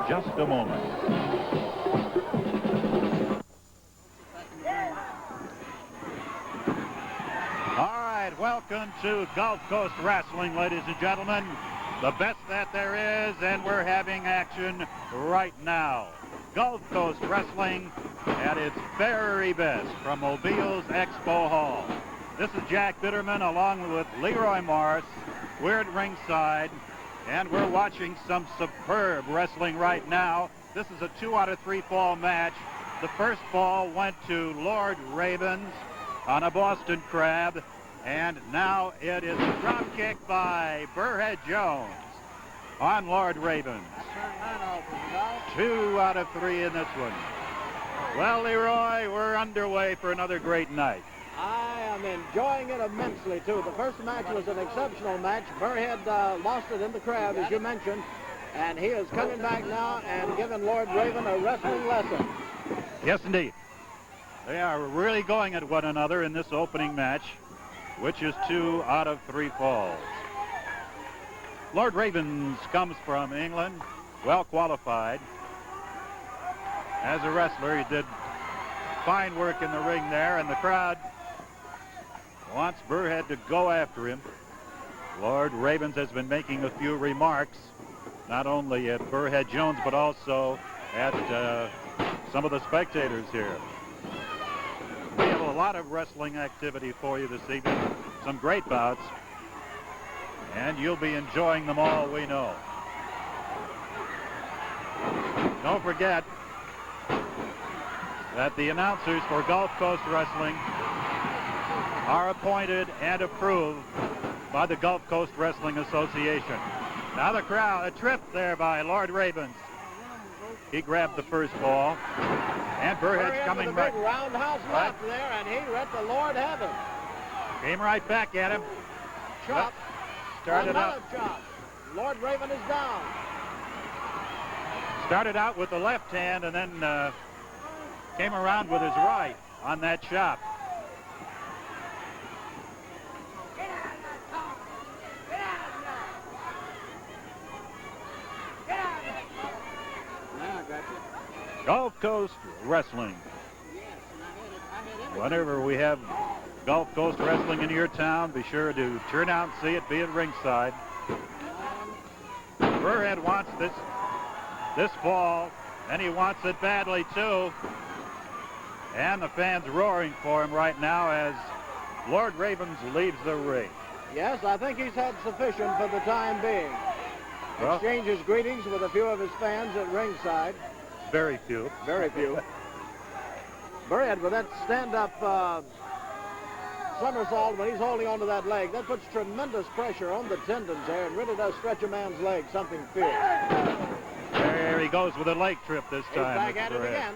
just a moment. All right, welcome to Gulf Coast Wrestling, ladies and gentlemen. The best that there is, and we're having action right now. Gulf Coast Wrestling at its very best from Mobile's Expo Hall. This is Jack Bitterman along with Leroy Morris. We're at ringside, and we're watching some superb wrestling right now. This is a 2 out of 3 fall match. The first fall went to Lord Ravens on a Boston Crab, and now it is a drop kick by BurrheadJones on Lord Ravens. 2 out of 3 in this one. Well, Leroy, we're underway for another great night. I am enjoying it immensely, too. The first match was an exceptional match. Burrhead lost it in the Crab, as you mentioned, and he is coming back now and giving Lord Raven a wrestling lesson. Yes, indeed. They are really going at one another in this opening match, which is 2 out of 3 falls. Lord Ravens comes from England, well qualified. As a wrestler, he did fine work in the ring there, and the crowd wants Burrhead to go after him. Lord Ravens has been making a few remarks, not only at BurrheadJones, but also at some of the spectators here. We have a lot of wrestling activity for you this evening, some great bouts, and you'll be enjoying them all, we know. Don't forget that the announcers for Gulf Coast Wrestling are appointed and approved by the Gulf Coast Wrestling Association. Now the crowd, a trip there by Lord Ravens. He grabbed the first ball, and Burrhead's coming back. Big roundhouse left there, and he let the Lord have him. Came right back at him. Chop. Started out. Chop. Lord Raven is down. Started out with the left hand, and then came around with his right on that chop. Gulf Coast Wrestling. Whenever we have Gulf Coast Wrestling in your town, be sure to turn out and see it, be at ringside. Burrhead wants this fall, and he wants it badly too. And the fans roaring for him right now as Lord Ravens leaves the ring. Yes, I think he's had sufficient for the time being. Well, exchanges greetings with a few of his fans at ringside. Very few. Very few. Burrhead with that stand-up somersault when he's holding onto that leg, that puts tremendous pressure on the tendons there and really does stretch a man's leg something fierce. There he goes with a leg trip this time. He's back at it again.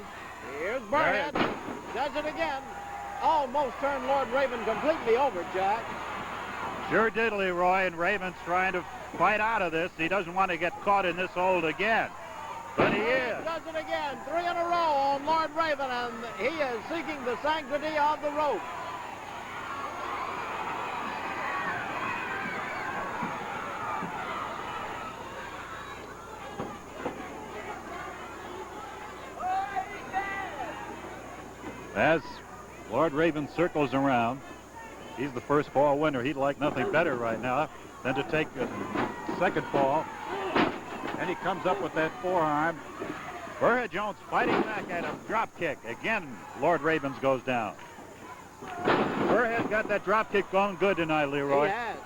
Here's Burrhead. Does it again. Almost turned Lord Raven completely over, Jack. Sure did, Leroy, and Raven's trying to fight out of this. He doesn't want to get caught in this hold again. But he is. Does it again. 3 in a row on Lord Raven, and he is seeking the sanctity of the rope. As Lord Raven circles around, he's the first fall winner. He'd like nothing better right now than to take the second fall. And he comes up with that forearm. BurrheadJones fighting back at him. Drop kick. Again, Lord Ravens goes down. Burrhead's got that drop kick going good tonight, Leroy. He has.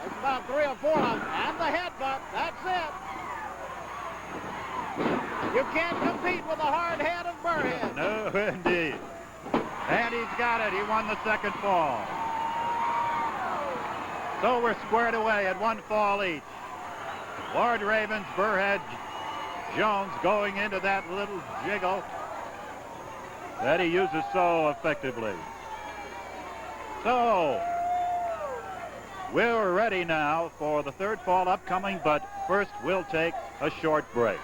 It's about 3 or 4 of them. And the headbutt. That's it. You can't compete with the hard head of Burrhead. No, indeed. And he's got it. He won the second fall. So we're squared away at 1 fall each. Lord Ravens, BurrheadJones going into that little jiggle that he uses so effectively. So we're ready now for the third fall upcoming, but first we'll take a short break.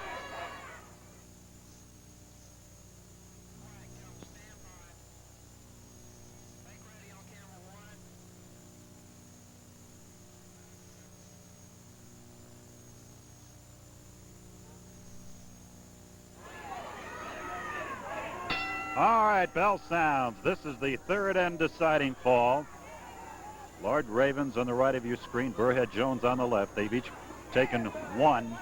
All right, bell sounds. This is the third and deciding fall. Lord Raven's on the right of your screen, BurrheadJones on the left. They've each taken one,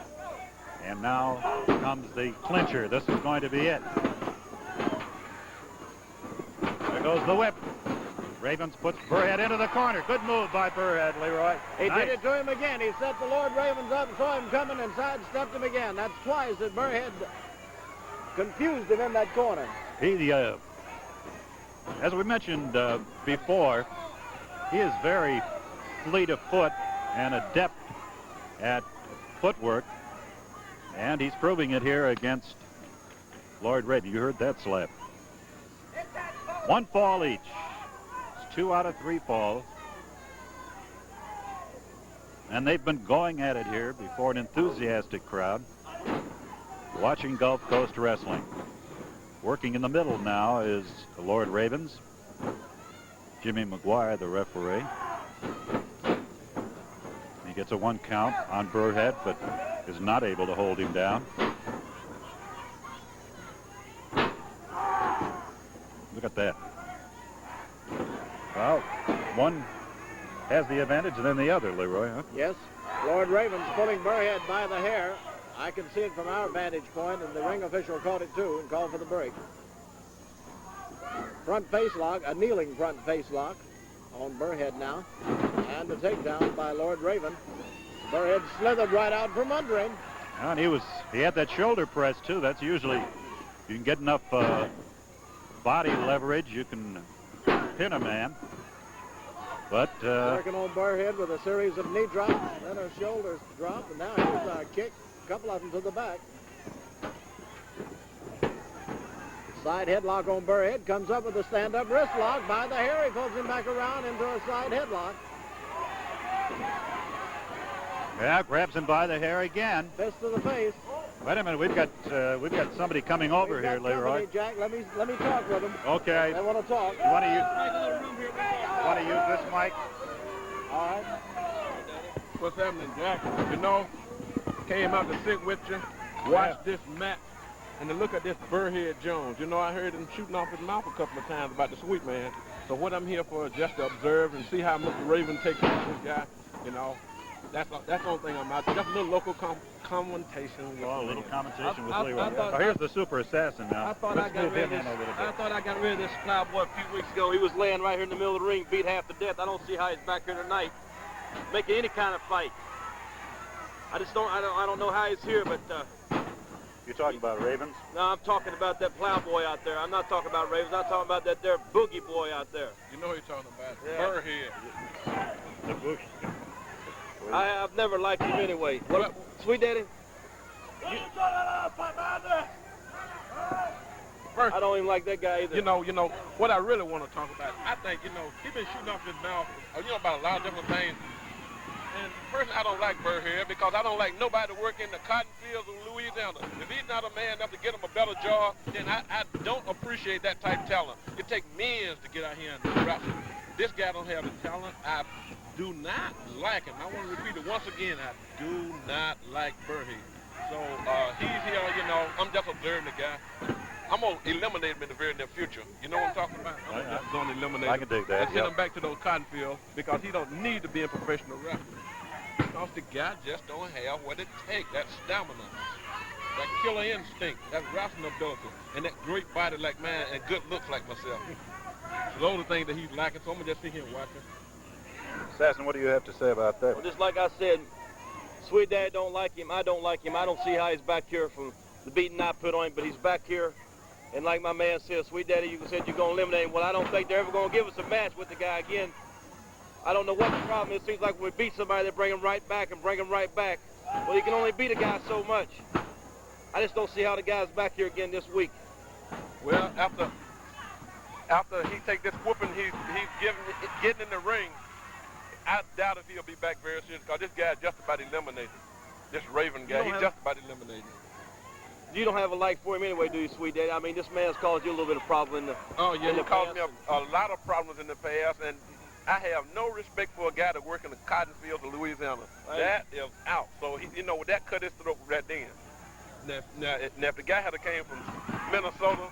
and now comes the clincher. This is going to be it. There goes the whip. Ravens puts Burrhead into the corner. Good move by Burrhead, Leroy. He Nice. did it to him again. He set the Lord Ravens up, saw him coming, and sidestepped him again. That's twice that Burrhead confused him in that corner. He, as we mentioned before, he is very fleet of foot and adept at footwork, and he's proving it here against Lord Raven. You heard that slap. One fall each. It's 2 out of 3 falls. And they've been going at it here before an enthusiastic crowd watching Gulf Coast Wrestling. Working in the middle now is the Lord Ravens. Jimmy McGuire, the referee. He gets a 1 count on Burrhead, but is not able to hold him down. Look at that. Well, one has the advantage and then the other, Leroy, huh? Yes, Lord Raven's pulling Burrhead by the hair. I can see it from our vantage point, and the ring official caught it too and called for the break. Front face lock, a kneeling front face lock on Burrhead now, and the takedown by Lord Raven. Burrhead slithered right out from under him. And he had that shoulder press too. That's usually, you can get enough body leverage, you can pin a man. But working on Burrhead with a series of knee drops, then a shoulders drop, and now here's a kick, a couple of them to the back. Side headlock on Burrhead, comes up with a stand-up wrist lock by the hair. He pulls him back around into a side headlock. Yeah, grabs him by the hair again. Fist to the face. Wait a minute, we've got somebody coming over here, Leroy. Jack, let me talk with him. Okay. They want to talk. You want to use this mic? All right. What's happening, Jack? You know, came out to sit with you, watch this match, and to look at this Burrhead Jones. You know, I heard him shooting off his mouth a couple of times about the sweet man. So what I'm here for is just to observe and see how Mr. Raven takes care of this guy. You know, that's the only thing I'm out. Just a little local commentation. Oh, a little commentation with Leroy. Oh, here's the super assassin now. I thought I got rid of this plowboy a few weeks ago. He was laying right here in the middle of the ring, beat half to death. I don't see how he's back here tonight, making any kind of fight. I don't know how he's here, but. You talking about Ravens? No, I'm talking about that plowboy out there. I'm not talking about Ravens. I'm talking about that there boogie boy out there. You know who you're talking about. Yeah. Burrhead. The boogie. I've never liked him anyway. What, Sweet Daddy? First, I don't even like that guy either. You know, what I really want to talk about, I think, he's been shooting off his mouth, about a lot of different things. And personally, I don't like Burrhead because I don't like nobody to work in the cotton fields of Louisiana. If he's not a man enough to get him a better job, then I don't appreciate that type of talent. It takes men to get out here and wrestle. This guy don't have the talent. I do not like him. I want to repeat it once again. I do not like Burrhead. So he's here, I'm just observing the guy. I'm going to eliminate him in the very near future. You know what I'm talking about? I'm just going to eliminate him. I can dig that. And send him back to those cotton fields because he don't need to be in professional wrestling. Because the guy just don't have what it takes, that stamina, that killer instinct, that wrestling ability, and that great body like mine and good looks like myself. So those are the things that he's lacking, so I'm going to just sit here and watch him. Assassin, what do you have to say about that? Well, just like I said, Sweet Dad don't like him. I don't like him. I don't see how he's back here from the beating I put on him, but he's back here. And like my man said, Sweet Daddy, you said you're going to eliminate him. Well, I don't think they're ever going to give us a match with the guy again. I don't know what the problem is. It seems like when we beat somebody, they bring him right back and bring him right back. Well, he can only beat a guy so much. I just don't see how the guy's back here again this week. Well, after he take this whooping he's getting in the ring, I doubt if he'll be back very soon because this guy's just about eliminated. This Raven guy, he's just about eliminated. You don't have a like for him anyway, do you, Sweet Daddy? I mean, this man's caused you a little bit of problem in the he caused me a lot of problems in the past, and I have no respect for a guy that works in the cotton fields of Louisiana. Right. That is out. So, that cut his throat right then. Now, if the guy had came from Minnesota,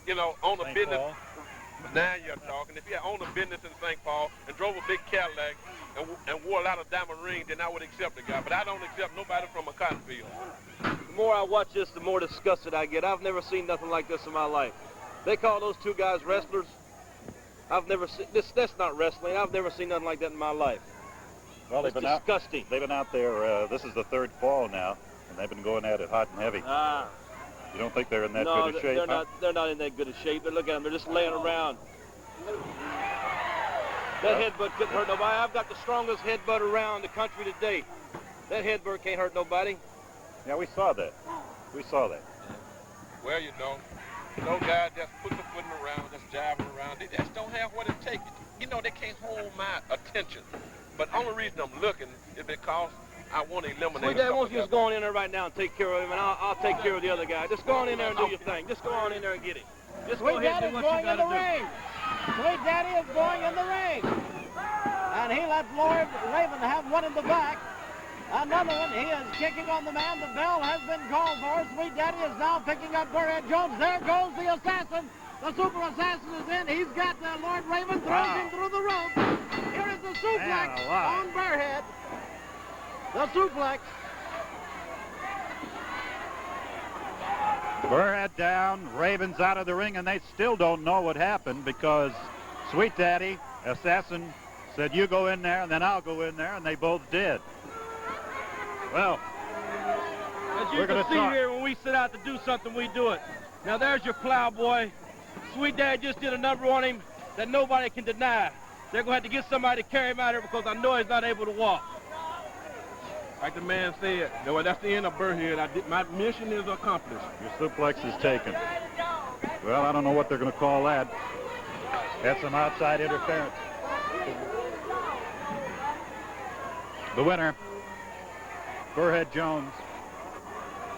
you know, owned a St. business. Paul. Now you're talking. If he had owned a business in St. Paul and drove a big Cadillac and wore a lot of diamond rings, then I would accept the guy. But I don't accept nobody from a cotton field. The more I watch this, the more disgusted I get. I've never seen nothing like this in my life. They call those two guys wrestlers. I've never seen this. That's not wrestling. I've never seen nothing like that in my life. Well, It's disgusting. They've been out there. This is the third fall now, and they've been going at it hot and heavy. You don't think they're in that good of shape? No, they're not in that good of shape. But look at them. They're just laying around. That headbutt couldn't hurt nobody. I've got the strongest headbutt around the country today. That headbutt can't hurt nobody. Yeah, we saw that. We saw that. Well, you know, those guys just put the foot around, just jiving around. They just don't have what it takes. You know, they can't hold my attention. But the only reason I'm looking is because I want to eliminate Sweet Dad, won't you just go on in there right now and take care of him, and I'll take care of the other guy. Just go on in there and do your thing. Just go on in there and get him. Just go Sweet ahead Daddy's and do what you going in got the to do. ring. Sweet Daddy is going in the ring. And he lets Lord Raven have one in the back. Another one. He is kicking on the man. The bell has been called for. Sweet Daddy is now picking up BurrheadJones. There goes the assassin. The super assassin is in. He's got Lord Raven, throws him through the rope. Here is the suplex on Burrhead. The suplex. Burrhead down, Raven's out of the ring, and they still don't know what happened because Sweet Daddy, assassin, said, you go in there, and then I'll go in there, and they both did. Well, As you we're can gonna see talk. here, when we set out to do something, we do it. Now there's your plowboy. Sweet Dad just did a number on him that nobody can deny. They're going to have to get somebody to carry him out here because I know he's not able to walk. Like the man said, no, that's the end of Burrhead. My mission is accomplished. Your suplex is taken. Well, I don't know what they're going to call that. That's some outside interference. The winner, BurrheadJones.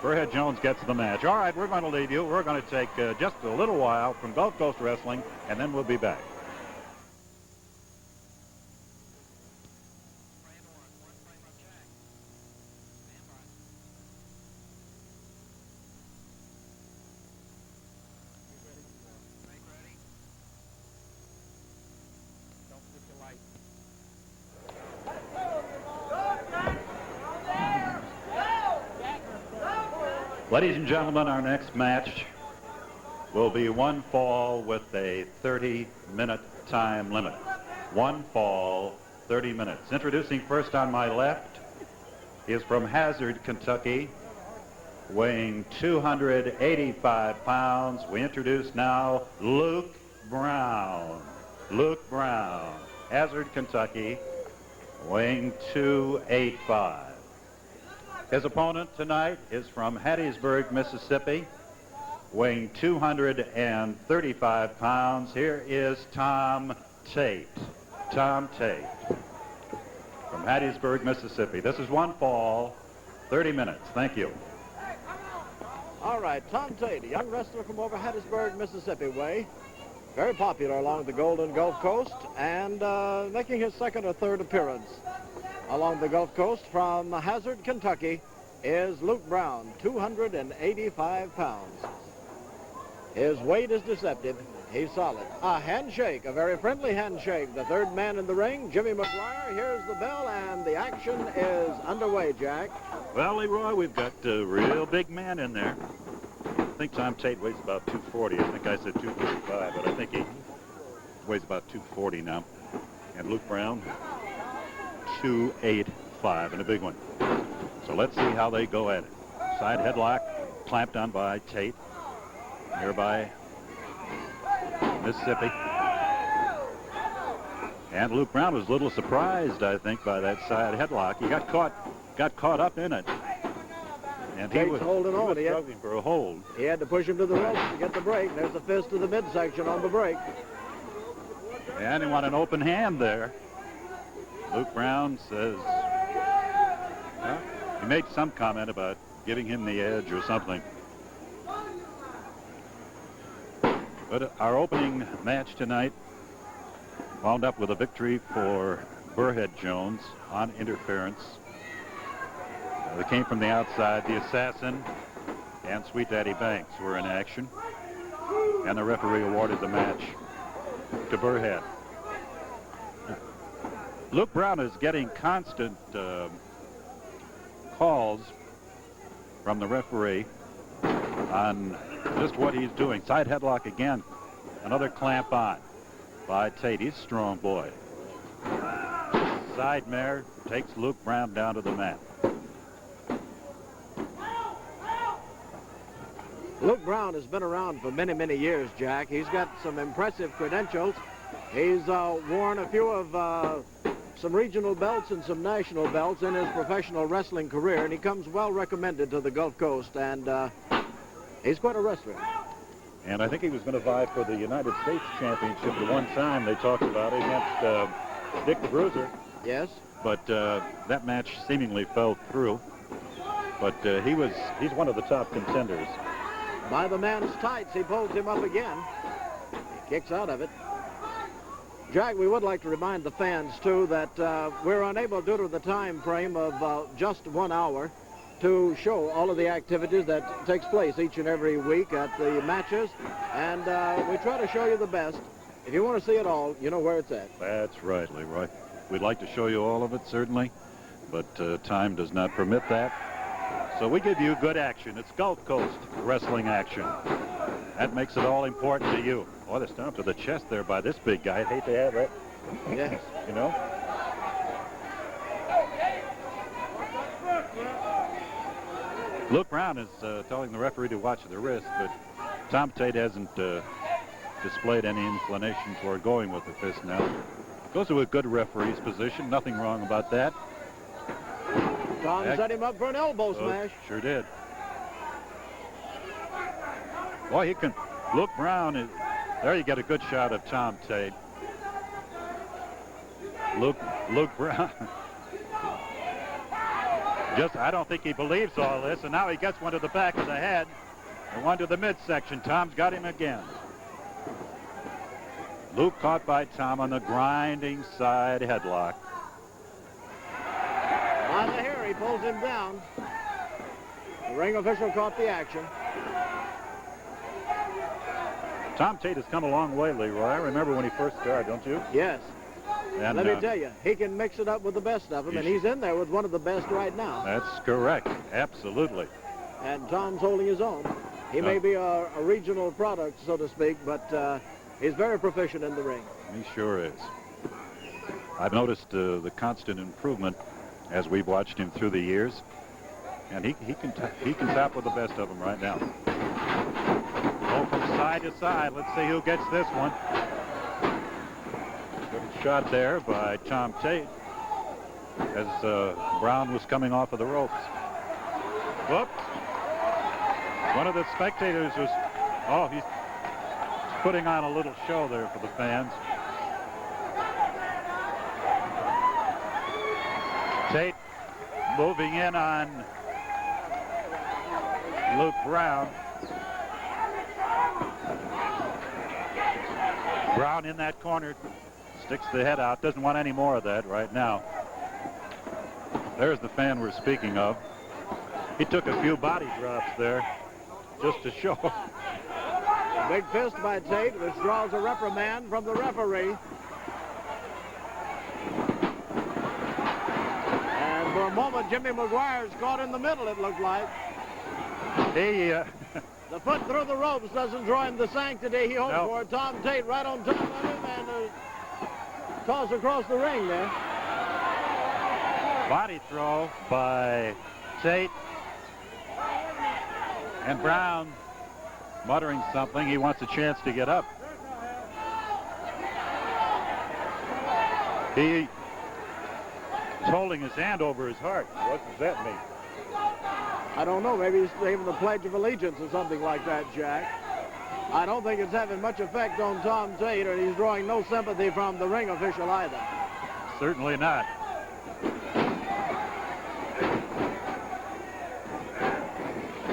BurrheadJones gets the match. All right, we're going to leave you. We're going to take just a little while from Gulf Coast Wrestling, and then we'll be back. Ladies and gentlemen, our next match will be one fall with a 30-minute time limit. One fall, 30 minutes. Introducing first on my left, he is from Hazard, Kentucky, weighing 285 pounds. We introduce now Luke Brown. Luke Brown, Hazard, Kentucky, weighing 285. His opponent tonight is from Hattiesburg, Mississippi, weighing 235 pounds. Here is Tom Tate. Tom Tate from Hattiesburg, Mississippi. This is one fall, 30 minutes. Thank you. All right, Tom Tate, a young wrestler from over Hattiesburg, Mississippi way. Very popular along the Golden Gulf Coast and making his second or third appearance along the Gulf Coast from Hazard, Kentucky, is Luke Brown, 285 pounds. His weight is deceptive. He's solid. A handshake, a very friendly handshake. The third man in the ring, Jimmy McGuire. Here's the bell, and the action is underway, Jack. Well, Leroy, we've got a real big man in there. I think Tom Tate weighs about 240. I think I said 235, but I think he weighs about 240 now. And Luke Brown, 285, and a big one. So let's see how they go at it. Side headlock clamped on by Tate, nearby Mississippi. And Luke Brown was a little surprised, I think, by that side headlock. He got caught up in it. And he was holding on. He was struggling for a hold. He had to push him to the ropes to get the break. There's a fist to the midsection on the break. And he wanted an open hand there. Luke Brown says, well, he made some comment about giving him the edge or something. But our opening match tonight wound up with a victory for BurrheadJones on interference. They came from the outside. The Assassin and Sweet Daddy Banks were in action. And the referee awarded the match to Burrhead. Luke Brown is getting constant calls from the referee on just what he's doing. Side headlock again. Another clamp on by Tate. He's a strong boy. Side mare takes Luke Brown down to the mat. Luke Brown has been around for many, many years, Jack. He's got some impressive credentials. He's worn a few of some regional belts and some national belts in his professional wrestling career, and he comes well recommended to the Gulf Coast, and he's quite a wrestler. And I think he was going to vie for the United States Championship the one time they talked about it against Dick the Bruiser. Yes. But that match seemingly fell through. But he's one of the top contenders. By the man's tights, he pulls him up again. He kicks out of it. Jack, we would like to remind the fans, too, that we're unable, due to the time frame of just 1 hour, to show all of the activities that takes place each and every week at the matches. And we try to show you the best. If you want to see it all, you know where it's at. That's right, Leroy. We'd like to show you all of it, certainly, but time does not permit that. So we give you good action. It's Gulf Coast wrestling action. That makes it all important to you. Oh, they're stomp to the chest there by this big guy. I'd hate to have that. Yes. You know? Luke Brown is telling the referee to watch the wrist, but Tom Tate hasn't displayed any inclination toward going with the fist now. Goes to a good referee's position. Nothing wrong about that. Tom set him up for an elbow smash. Sure did. Boy, he can. Luke Brown is. There you get a good shot of Tom Tate. Luke Brown. I don't think he believes all this, and now he gets one to the back of the head and one to the midsection. Tom's got him again. Luke caught by Tom on the grinding side headlock. By the hair, he pulls him down. The ring official caught the action. Tom Tate has come a long way, Leroy. I remember when he first started, don't you? Yes. And, let me tell you, he can mix it up with the best of them, and he's in there with one of the best right now. That's correct. Absolutely. And Tom's holding his own. He may be a regional product, so to speak, but he's very proficient in the ring. He sure is. I've noticed the constant improvement as we've watched him through the years, and he can top with the best of them right now. Go from side to side. Let's see who gets this one. Good shot there by Tom Tate as Brown was coming off of the ropes. Whoops. One of the spectators was, he's putting on a little show there for the fans. Tate moving in on Luke Brown. Brown in that corner, sticks the head out, doesn't want any more of that right now. There's the fan we're speaking of. He took a few body drops there just to show. Big fist by Tate, which draws a reprimand from the referee. And for a moment, Jimmy McGuire's caught in the middle, it looked like. The foot through the ropes doesn't draw him the sanctity he hoped for. Tom Tate right on top of him and toss across the ring there. Body throw by Tate. And Brown muttering something. He wants a chance to get up. He's holding his hand over his heart. What does that mean? I don't know. Maybe he's saving the Pledge of Allegiance or something like that, Jack. I don't think it's having much effect on Tom Tate, and he's drawing no sympathy from the ring official either. Certainly not.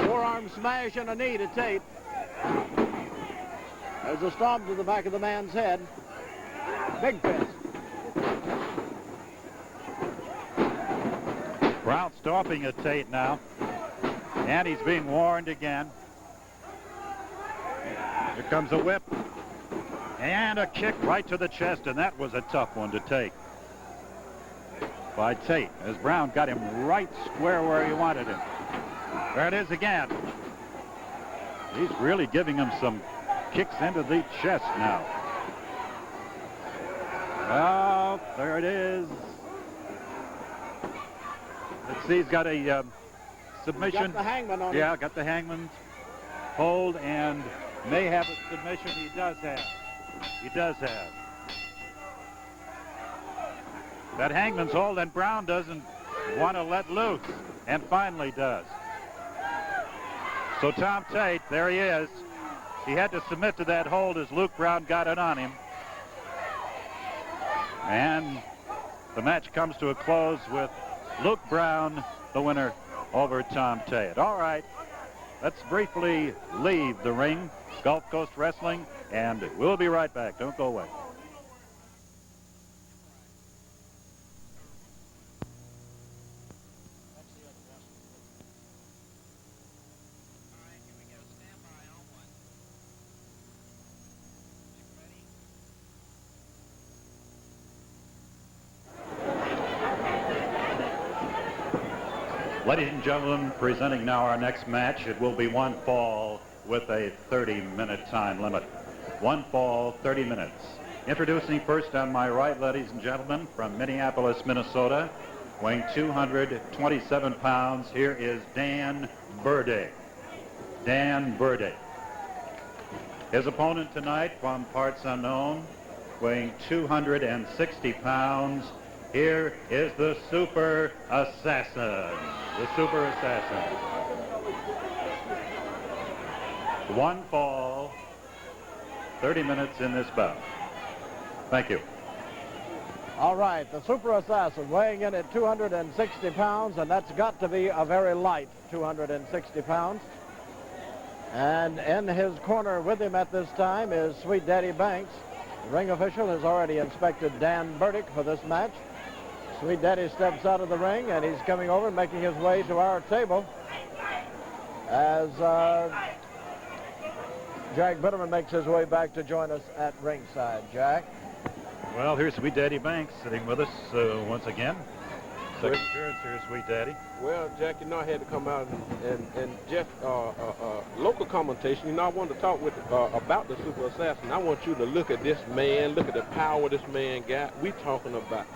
Forearm smash and a knee to Tate. There's a stomp to the back of the man's head. Big fist. Brown stomping at Tate now. And he's being warned again. Here comes a whip. And a kick right to the chest, and that was a tough one to take by Tate, as Brown got him right square where he wanted him. There it is again. He's really giving him some kicks into the chest now. Oh, there it is. Let's see, he's got a submission. Got the hangman on him. Yeah, got the hangman's hold and may have a submission. He does have. He does have. That hangman's hold, and Brown doesn't want to let loose, and finally does. So Tom Tate, there he is. He had to submit to that hold as Luke Brown got it on him. And the match comes to a close with Luke Brown, the winner, over Tom Tate. All right, let's briefly leave the ring, Gulf Coast Wrestling, and we'll be right back. Don't go away. Ladies and gentlemen, presenting now our next match. It will be one fall with a 30-minute time limit. One fall, 30 minutes. Introducing first on my right, ladies and gentlemen, from Minneapolis, Minnesota, weighing 227 pounds, here is Dan Burdick. Dan Burdick. His opponent tonight, from parts unknown, weighing 260 pounds, here is the Super Assassin. The Super Assassin. One fall, 30 minutes in this bout. Thank you. All right, the Super Assassin weighing in at 260 pounds, and that's got to be a very light 260 pounds. And in his corner with him at this time is Sweet Daddy Banks. The ring official has already inspected Dan Burdick for this match. Sweet Daddy steps out of the ring, and he's coming over and making his way to our table as Jack Bitterman makes his way back to join us at ringside. Jack? Well, here's Sweet Daddy Banks sitting with us once again. Second appearance here, Sweet Daddy. Well, Jack, you know I had to come out and Jeff, local commentation, you know, I wanted to talk with about the Super Assassin. I want you to look at this man, look at the power this man got. We talking about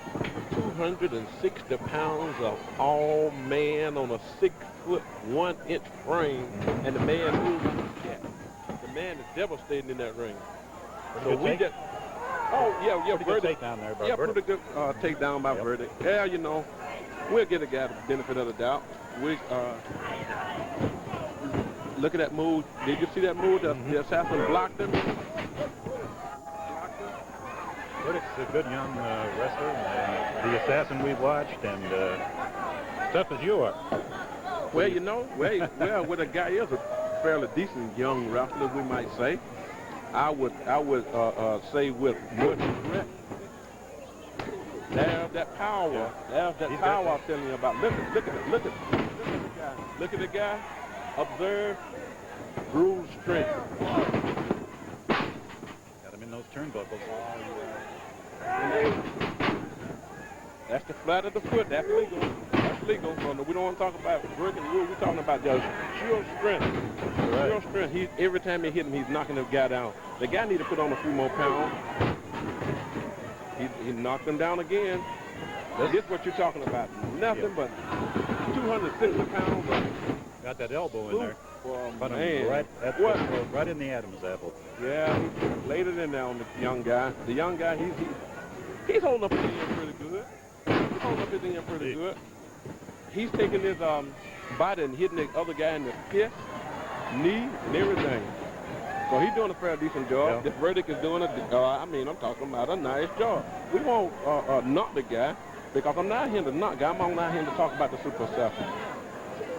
260 pounds of all man on a 6'1" frame, and the man moves like a cat. The man is devastating in that ring. So we just, pretty good takedown there by Burdick. Pretty good takedown by Burdick. Yeah, you know, we'll get a guy the benefit of the doubt. We look at that move. Did you see that move? The assassin blocked him. Burdick's a good young wrestler, the assassin we've watched, and tough as you are. Well, you know, well, a guy is a fairly decent young wrestler, we might say. I would say with good regret. There's that power. Yeah. There's that power I'm telling you about. Look at the guy. Look at the guy. Observe. Bruise strength. Got him in those turnbuckles. That's the flat of the foot. That's legal. That's legal. So we don't want to talk about breaking rules. We're talking about just sheer strength. Right. Sheer strength. Every time he hit him, he's knocking the guy down. The guy need to put on a few more pounds. He knocked him down again. This is what you're talking about. Nothing but 260 pounds. Got that elbow in there. Well, man. Right in the Adam's apple. Yeah, he laid it in there on the young guy. The young guy, he's holding up his end pretty good. He's holding up his end pretty good. He's taking his body and hitting the other guy in the fist, knee, and everything. So he's doing a fairly decent job. Yeah. This Burdick is doing I'm talking about a nice job. We won't knock the guy because I'm not here to knock guy. I'm not here to talk about the Super Assassin.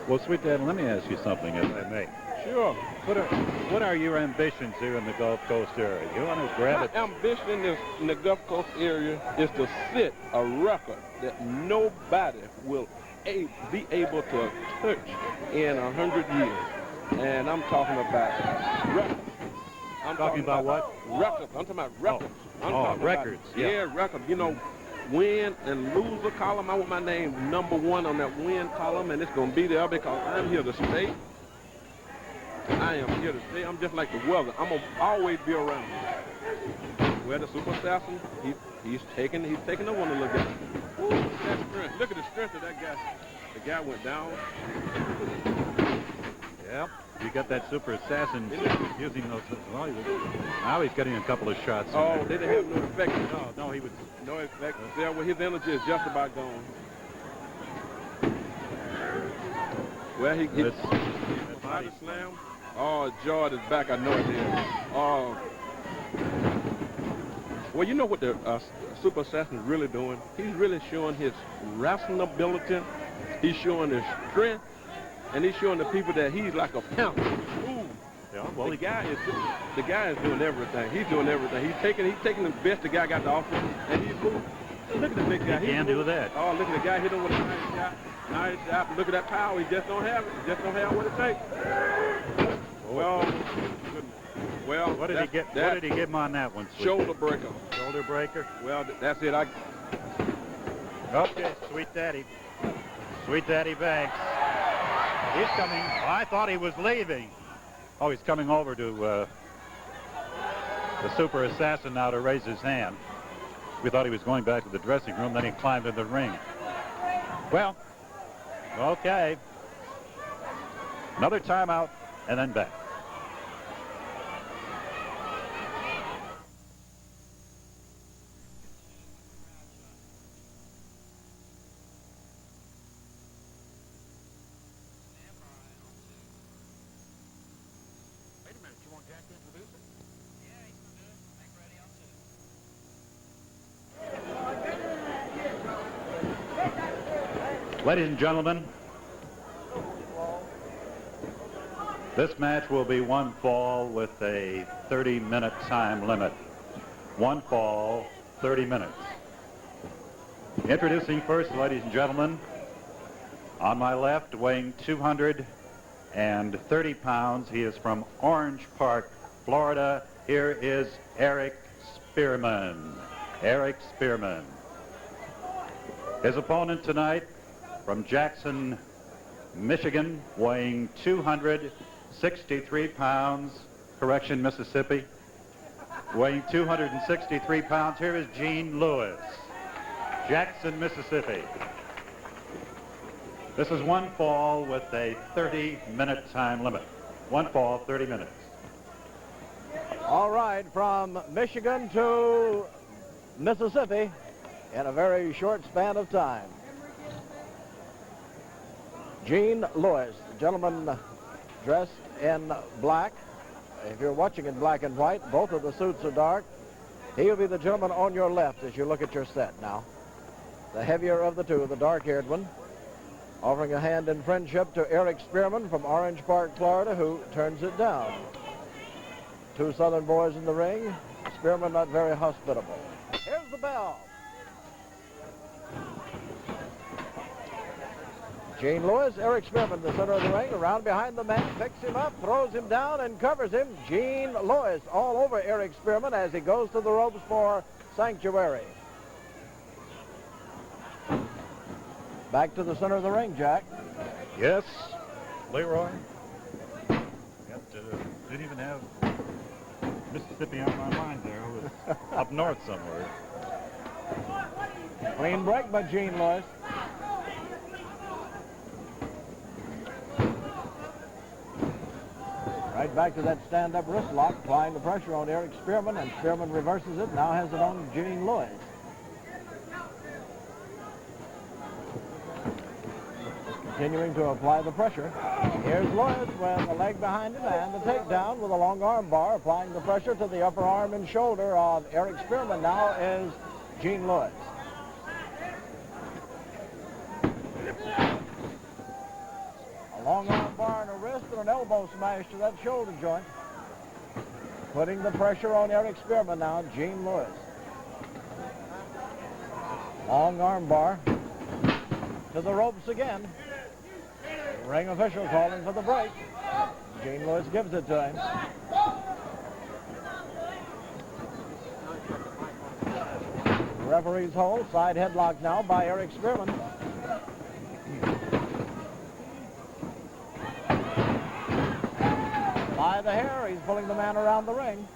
Well, Sweet Dad, let me ask you something, if I may. Sure. What are your ambitions here in the Gulf Coast area? You want to grab it? My ambition in the Gulf Coast area is to set a record that nobody will be able to touch in 100 years. And I'm talking about records. I'm talking about what? Records. I'm talking about records. Records. Yeah, records. You know, win and loser column. I want my name #1 on that win column, and it's going to be there because I'm here to stay. I am here to stay. I'm just like the weather. I'm going to always be around. Well, the Super Assassin, he's taking the one to look at. Ooh, that strength. Look at the strength of that guy. The guy went down. Yep. You got that Super Assassin using those. Well, now he's getting a couple of shots. Oh, they didn't have no effect. No, he was. No effect. There, well, his energy is just about gone. Well, he gets body slam. Oh, George is back. I know it is. Oh. Well, you know what the Super Assassin is really doing? He's really showing his wrestling ability. He's showing his strength. And he's showing the people that he's like a panther. Ooh. Yeah, well, the guy is doing everything. He's doing everything. He's taking the best the guy got to offer, and he's moving. Look at the big guy. He can do that. Oh, look at the guy hit him with a nice shot. Nice shot. Look at that power. He just don't have it. He just don't have what it takes. Well, what did he get? What did he give him on that one? Shoulder breaker. Shoulder breaker. Well, that's it. Okay, Sweet Daddy. Sweet Daddy Banks. He's coming. I thought he was leaving. Oh, he's coming over to the Super Assassin now to raise his hand. We thought he was going back to the dressing room. Then he climbed in the ring. Well, okay. Another timeout and then back. Ladies and gentlemen, this match will be one fall with a 30-minute time limit. One fall, 30 minutes. Introducing first, ladies and gentlemen, on my left, weighing 230 pounds. He is from Orange Park, Florida. Here is Eric Spearman. Eric Spearman. His opponent tonight, from Jackson, Michigan, weighing 263 pounds, correction, Mississippi, weighing 263 pounds. Here is Gene Lewis, Jackson, Mississippi. This is one fall with a 30-minute time limit. One fall, 30 minutes. All right, from Michigan to Mississippi in a very short span of time. Gene Lewis, the gentleman dressed in black. If you're watching in black and white, both of the suits are dark. He'll be the gentleman on your left as you look at your set now. The heavier of the two, the dark-haired one, offering a hand in friendship to Eric Spearman from Orange Park, Florida, who turns it down. Two Southern boys in the ring. Spearman not very hospitable. Here's the bell. Gene Lewis, Eric Spearman, the center of the ring, around behind the man, picks him up, throws him down, and covers him. Gene Lewis all over Eric Spearman as he goes to the ropes for sanctuary. Back to the center of the ring, Jack. Yes, Leroy. Didn't even have Mississippi on my mind there. It was up north somewhere. Clean break by Gene Lewis. Right back to that stand-up wrist lock, applying the pressure on Eric Spearman, and Spearman reverses it, now has it on Gene Lewis. Continuing to apply the pressure. Here's Lewis with a leg behind him and the takedown with a long arm bar, applying the pressure to the upper arm and shoulder of Eric Spearman. Now is Gene Lewis. A long arm bar and a wrist and an elbow smash to that shoulder joint. Putting the pressure on Eric Spearman now, Gene Lewis. Long arm bar to the ropes again. Ring official calling for the break. Gene Lewis gives it to him. Referee's hold. Side headlock now by Eric Spearman. By the hair, he's pulling the man around the ring.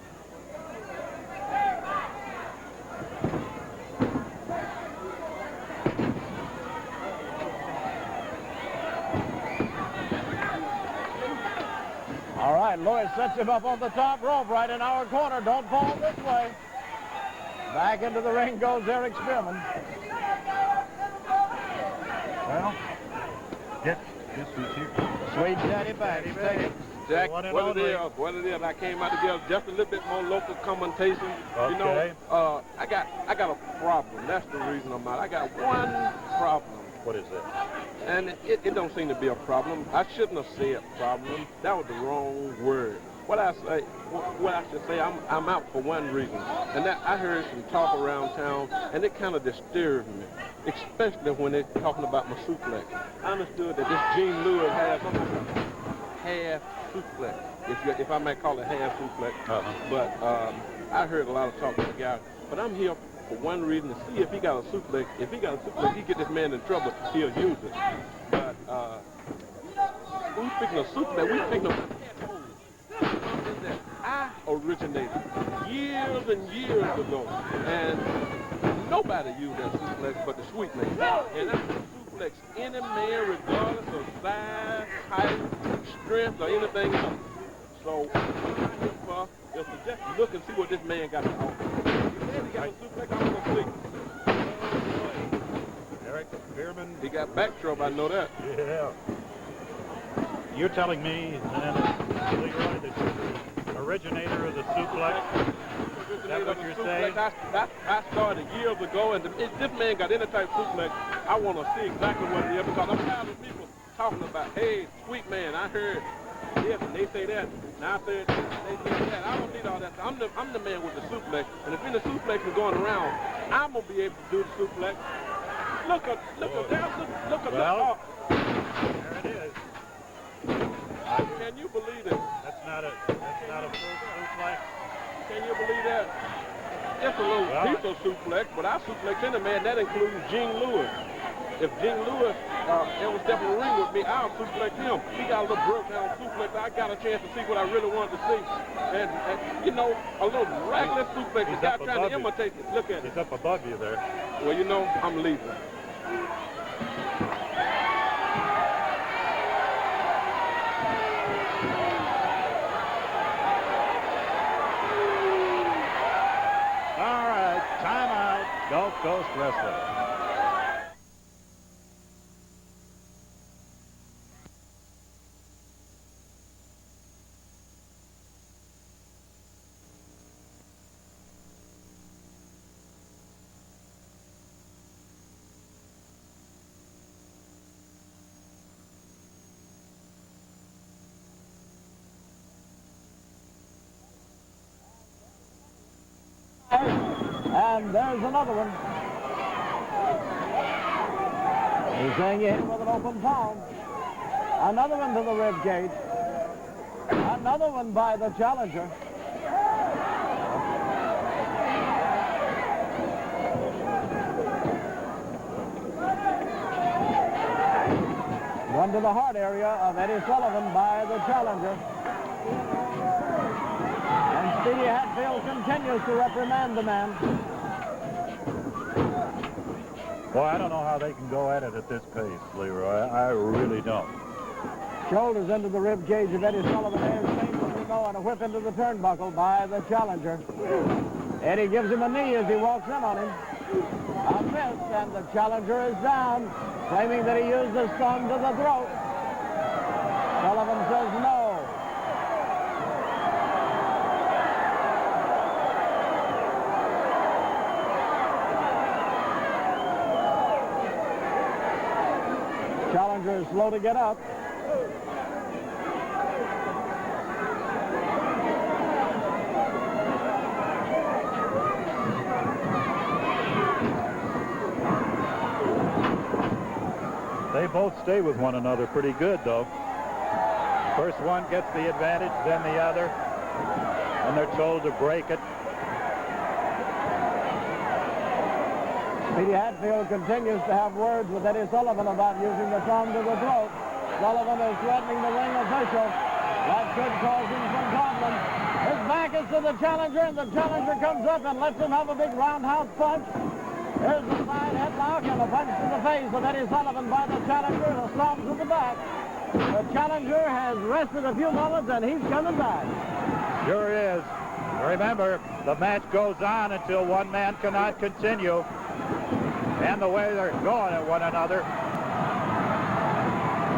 All right, Lewis sets him up on the top rope right in our corner. Don't fall this way. Back into the ring goes Eric Spearman. Well, guess who's here? Sweet Daddy Banks. Jack, what it is, I came out together just a little bit more local commentation. Okay. You know, I got a problem. That's the reason I'm out. I got one problem. What is it? And it don't seem to be a problem. I shouldn't have said problem. That was the wrong word. What I should say, I'm out for one reason, and that I heard some talk around town, and it kind of disturbed me, especially when they're talking about my suplex. I understood that this Gene Lewis has something half suplex, if I might call it half suplex. But I heard a lot of talk to the guy. But I'm here for one reason, to see if he got a suplex. If he got a suplex, he get this man in trouble, he'll use it. But we speaking of suplex, we speaking of something that I originated years and years ago. And nobody used that suplex but the Sweet Man. And that's a suplex any man, regardless of size, height, strength, or anything else. So if to just look and see what this man got to offer. If he got a suplex, I'm going to see. Eric Spearman. He got back trouble, I know that. Yeah. You're telling me then, Leroy, that you're the originator of the suplex? Is that what you're saying? I started years ago, and if this man got any type of suplex, I want to see exactly what it is, because I'm tired of people talking about, hey, Sweet Man, I heard this, and they say that, and I said this, and they say that. I don't need all that. I'm the man with the suplex, and if any suplex is going around, I'm going to be able to do the suplex. Look at Well, there it is. Can you believe it? That's not a full suplex. Can you believe that? Just a little piece of suplex, but I suplex any man. That includes Gene Lewis. If Gene Lewis ever step in the ring with me, I'll suplex him. He got a little broke down suplex. I got a chance to see what I really wanted to see. And you know, a little regular suplex. The guy trying to imitate it. Look at it. He's up above you there. Well, you know, I'm leaving. All right, timeout. Gulf Coast Wrestling. And there's another one. He's saying he hit him with an open palm. Another one to the rib cage. Another one by the challenger. One to the heart area of Eddie Sullivan by the challenger. And Speedy Hatfield continues to reprimand the man. Boy, I don't know how they can go at it at this pace, Leroy. I really don't. Shoulders into the rib cage of Eddie Sullivan. There's Tate, we know, and a whip into the turnbuckle by the challenger. Eddie gives him a knee as he walks in on him. A miss, and the challenger is down, claiming that he used his thumb to the throat. Sullivan says no. Challenger is slow to get up. They both stay with one another pretty good, though. First one gets the advantage, then the other, and they're told to break it. Speedy Hatfield continues to have words with Eddie Sullivan about using the thumb to the throat. Sullivan is threatening the ring official. That could cause him some problems. His back is to the challenger, and the challenger comes up and lets him have a big roundhouse punch. Here's the side headlock and a punch to the face of Eddie Sullivan by the challenger and a stomp to the back. The challenger has rested a few moments, and he's coming back. Sure is. Remember, the match goes on until one man cannot continue. And the way they're going at one another.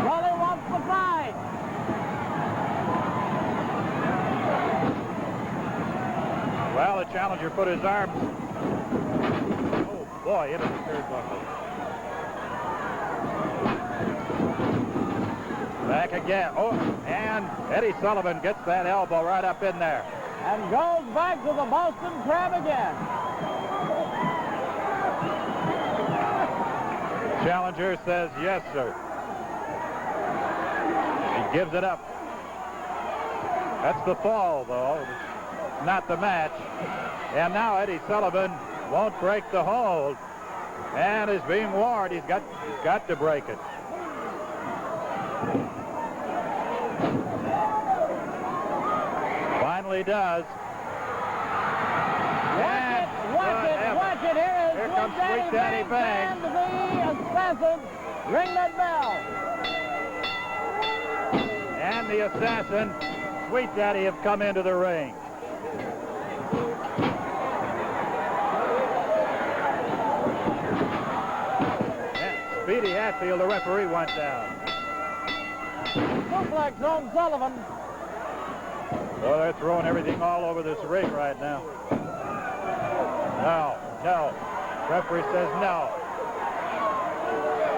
Sully wants the fight. Well, the challenger put his arms. Oh, boy, into the turnbuckle. Back again. Oh, and Eddie Sullivan gets that elbow right up in there. And goes back to the Boston Crab again. Challenger says, yes, sir. He gives it up. That's the fall, though, not the match. And now Eddie Sullivan won't break the hold and is being warned. He's got to break it. Finally does. Watch it. Here comes Sweet Daddy Banks. And the assassin. Ring that bell. And the assassin, Sweet Daddy, have come into the ring. And Speedy Hatfield, the referee, went down. Suplex on Sullivan. Well, they're throwing everything all over this ring right now. No. Referee says no.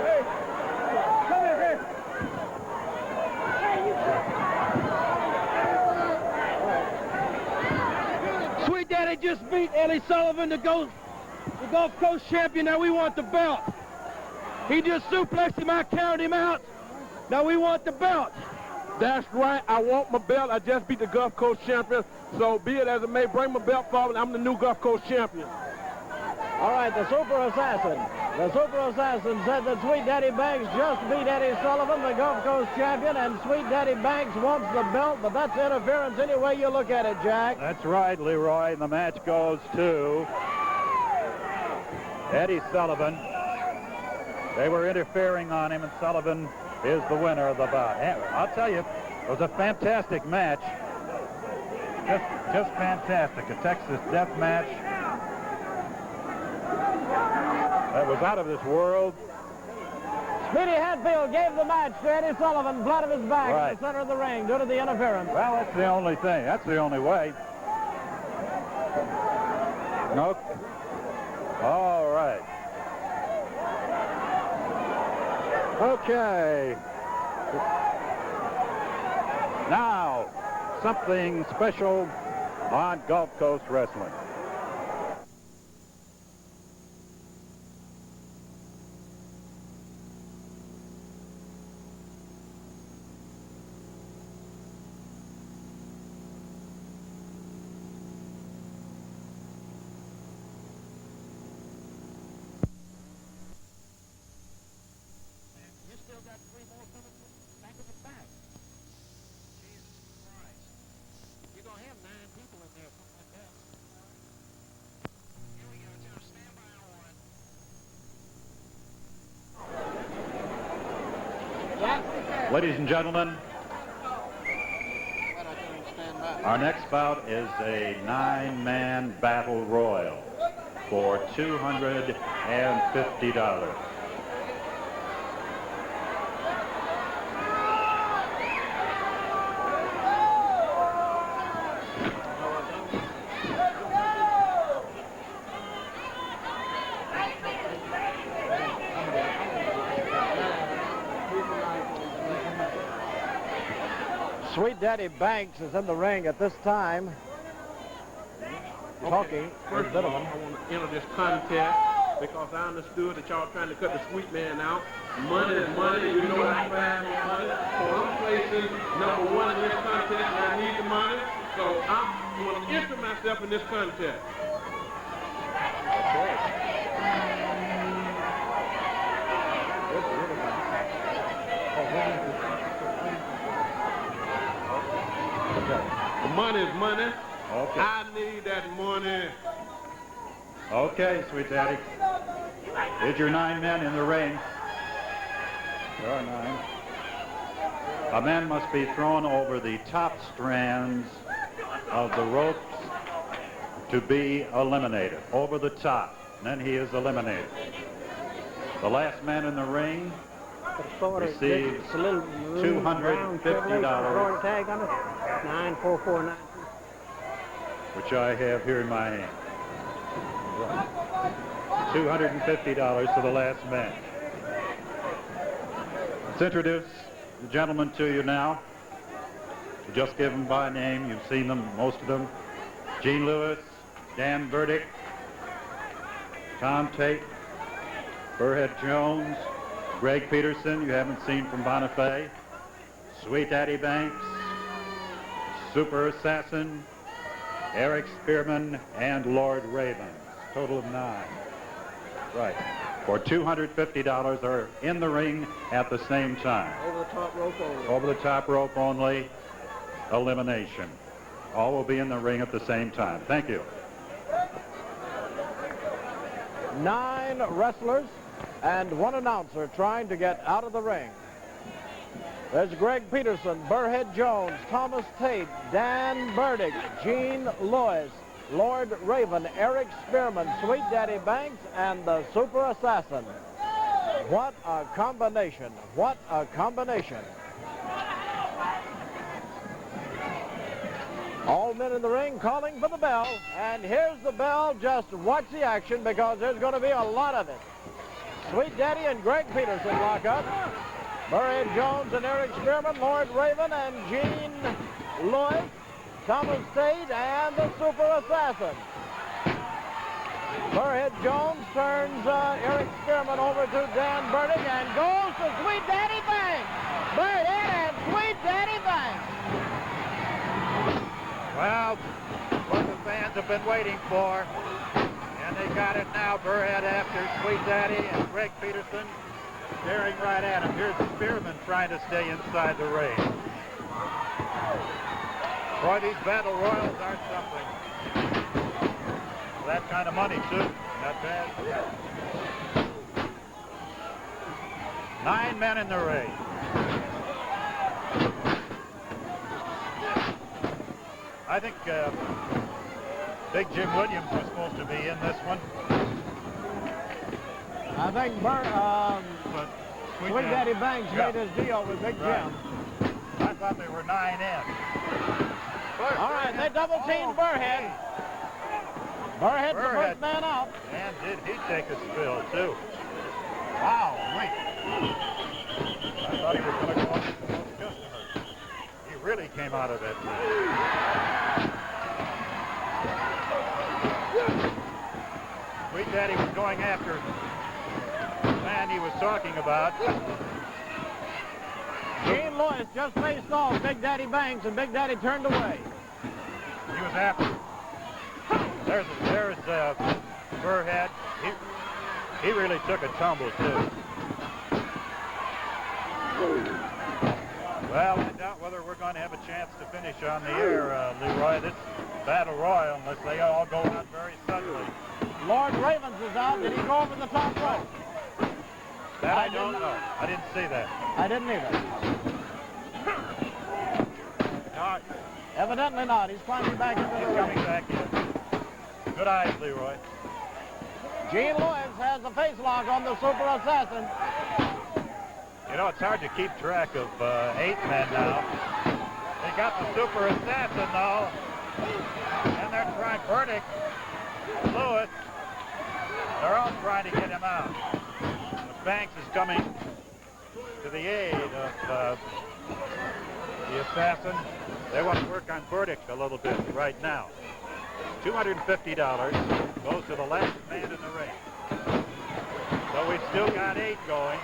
Hey, come here. Sweet Daddy just beat Eddie Sullivan, the Gulf Coast champion. Now we want the belt. He just suplexed him. I counted him out. Now we want the belt. That's right. I want my belt. I just beat the Gulf Coast champion. So be it as it may, bring my belt forward. I'm the new Gulf Coast champion. All right, the Super Assassin. The Super Assassin said that Sweet Daddy Banks just beat Eddie Sullivan, the Gulf Coast champion, and Sweet Daddy Banks wants the belt, but that's interference any way you look at it, Jack. That's right, Leroy. And the match goes to Eddie Sullivan. They were interfering on him, and Sullivan is the winner of the bout. I'll tell you, it was a fantastic match. Just fantastic. A Texas death match. That was out of this world. Speedy Hatfield gave the match to Eddie Sullivan, flat of his back in the center of the ring due to the interference. Well, that's the only thing. That's the only way. No. All right. Okay. Now, something special on Gulf Coast Wrestling. Ladies and gentlemen, our next bout is a 9-man battle royal for $250. Sweet Daddy Banks is in the ring at this time. Talking. First of all, I want to enter this contest because I understood that y'all trying to cut the sweet man out. Money is money. You know I'm bad on money. So I'm placing number 1 in this contest, and I need the money. So I'm going to enter myself in this contest. Okay. The money is money. Okay. I need that money. Okay, Sweet Daddy. Here's your 9 men in the ring. There are 9. A man must be thrown over the top strands of the ropes to be eliminated. Over the top. And then he is eliminated. The last man in the ring receives $250. Tag on it. 94492. Which I have here in my hand. $250 to the last man. Let's introduce the gentlemen to you now. We'll just give them by name. You've seen them, most of them. Gene Lewis, Dan Burdick, Tom Tate, BurrheadJones, Greg Peterson, you haven't seen from Bonifay, Sweet Daddy Banks, Super Assassin, Eric Spearman, and Lord Ravens. Total of 9. Right. For $250 are in the ring at the same time. Over the top rope only. Over the top rope only. Elimination. All will be in the ring at the same time. Thank you. 9 wrestlers and 1 announcer trying to get out of the ring. There's Greg Peterson, BurrheadJones, Thomas Tate, Dan Burdick, Gene Lewis, Lord Raven, Eric Spearman, Sweet Daddy Banks, and the Super Assassin. What a combination. What a combination. All men in the ring calling for the bell. And here's the bell. Just watch the action because there's going to be a lot of it. Sweet Daddy and Greg Peterson lock up. BurrheadJones and Eric Spearman, Lord Raven and Gene Lewis, Thomas Tate, and the Super Assassin. BurrheadJones turns Eric Spearman over to Dan Burdick and goes to Sweet Daddy Banks. Burrhead and Sweet Daddy Banks. Well, what the fans have been waiting for. And they got it now. Burrhead after Sweet Daddy and Greg Peterson staring right at him. Here's Spearman trying to stay inside the ring. Boy, these battle royals are something. That kind of money, too. Not bad. 9 men in the ring. I think Big Jim Williams was supposed to be in this one. I think Sweet Daddy Banks made his deal with Big Jim. I thought there were 9 in. All right, they double-teamed Burrhead. Burrhead's the first man out. And did he take a spill, too? Wow, wait. I thought he was going to go up to those customers. He really came out of it. Sweet Daddy was going after the man he was talking about. Gene Lewis just faced off Big Daddy Banks, and Big Daddy turned away. He was after. There's Burrhead. He really took a tumble, too. Well, I doubt whether we're going to have a chance to finish on the air, Leroy. This battle royal, unless they all go out very suddenly. Lord Ravens is out. Did he go over the top rope? That I don't know. I didn't see that. I didn't either. No, Evidently not. He's climbing back into the he's ring. coming back in. Good eyes, Leroy. Gene Lewis has the face lock on the Super Assassin. You know, it's hard to keep track of 8 men now. They got the Super Assassin, though. And they're trying Burdick, Lewis. They're all trying to get him out. But Banks is coming to the aid of the Assassin. They want to work on Burdick a little bit right now. $250 goes to the last man in the ring. So we've still got 8 going.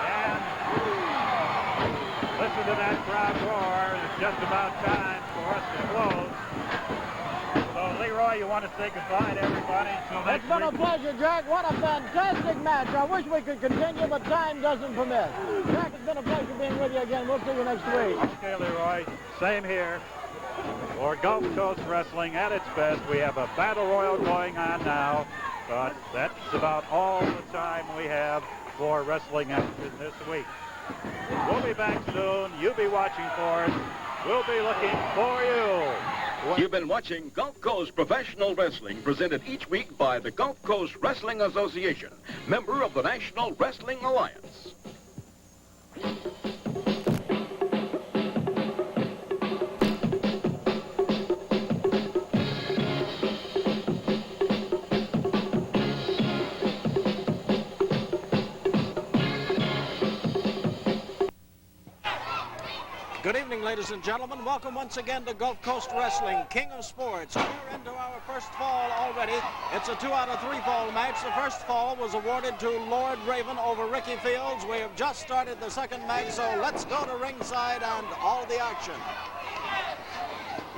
And listen to that crowd roar. It's just about time for us to close. So So, Leroy, you want to say goodbye to everybody until next It's been a week? pleasure, Jack. What a fantastic match. I wish we could continue, but time doesn't permit. Jack, it's been a pleasure being with you again. We'll see you next week. Okay, Leroy. Same here. For Gulf Coast Wrestling at its best, we have a battle royal going on now, but that's about all the time we have for wrestling action this week. We'll be back soon. You be watching for us. We'll be looking for you. You've been watching Gulf Coast Professional Wrestling, presented each week by the Gulf Coast Wrestling Association, member of the National Wrestling Alliance. Good evening, ladies and gentlemen. Welcome once again to Gulf Coast Wrestling, King of Sports. We're into our first fall already. It's a 2 out of 3 fall match. The first fall was awarded to Lord Raven over Ricky Fields. We have just started the second match, so let's go to ringside and all the action.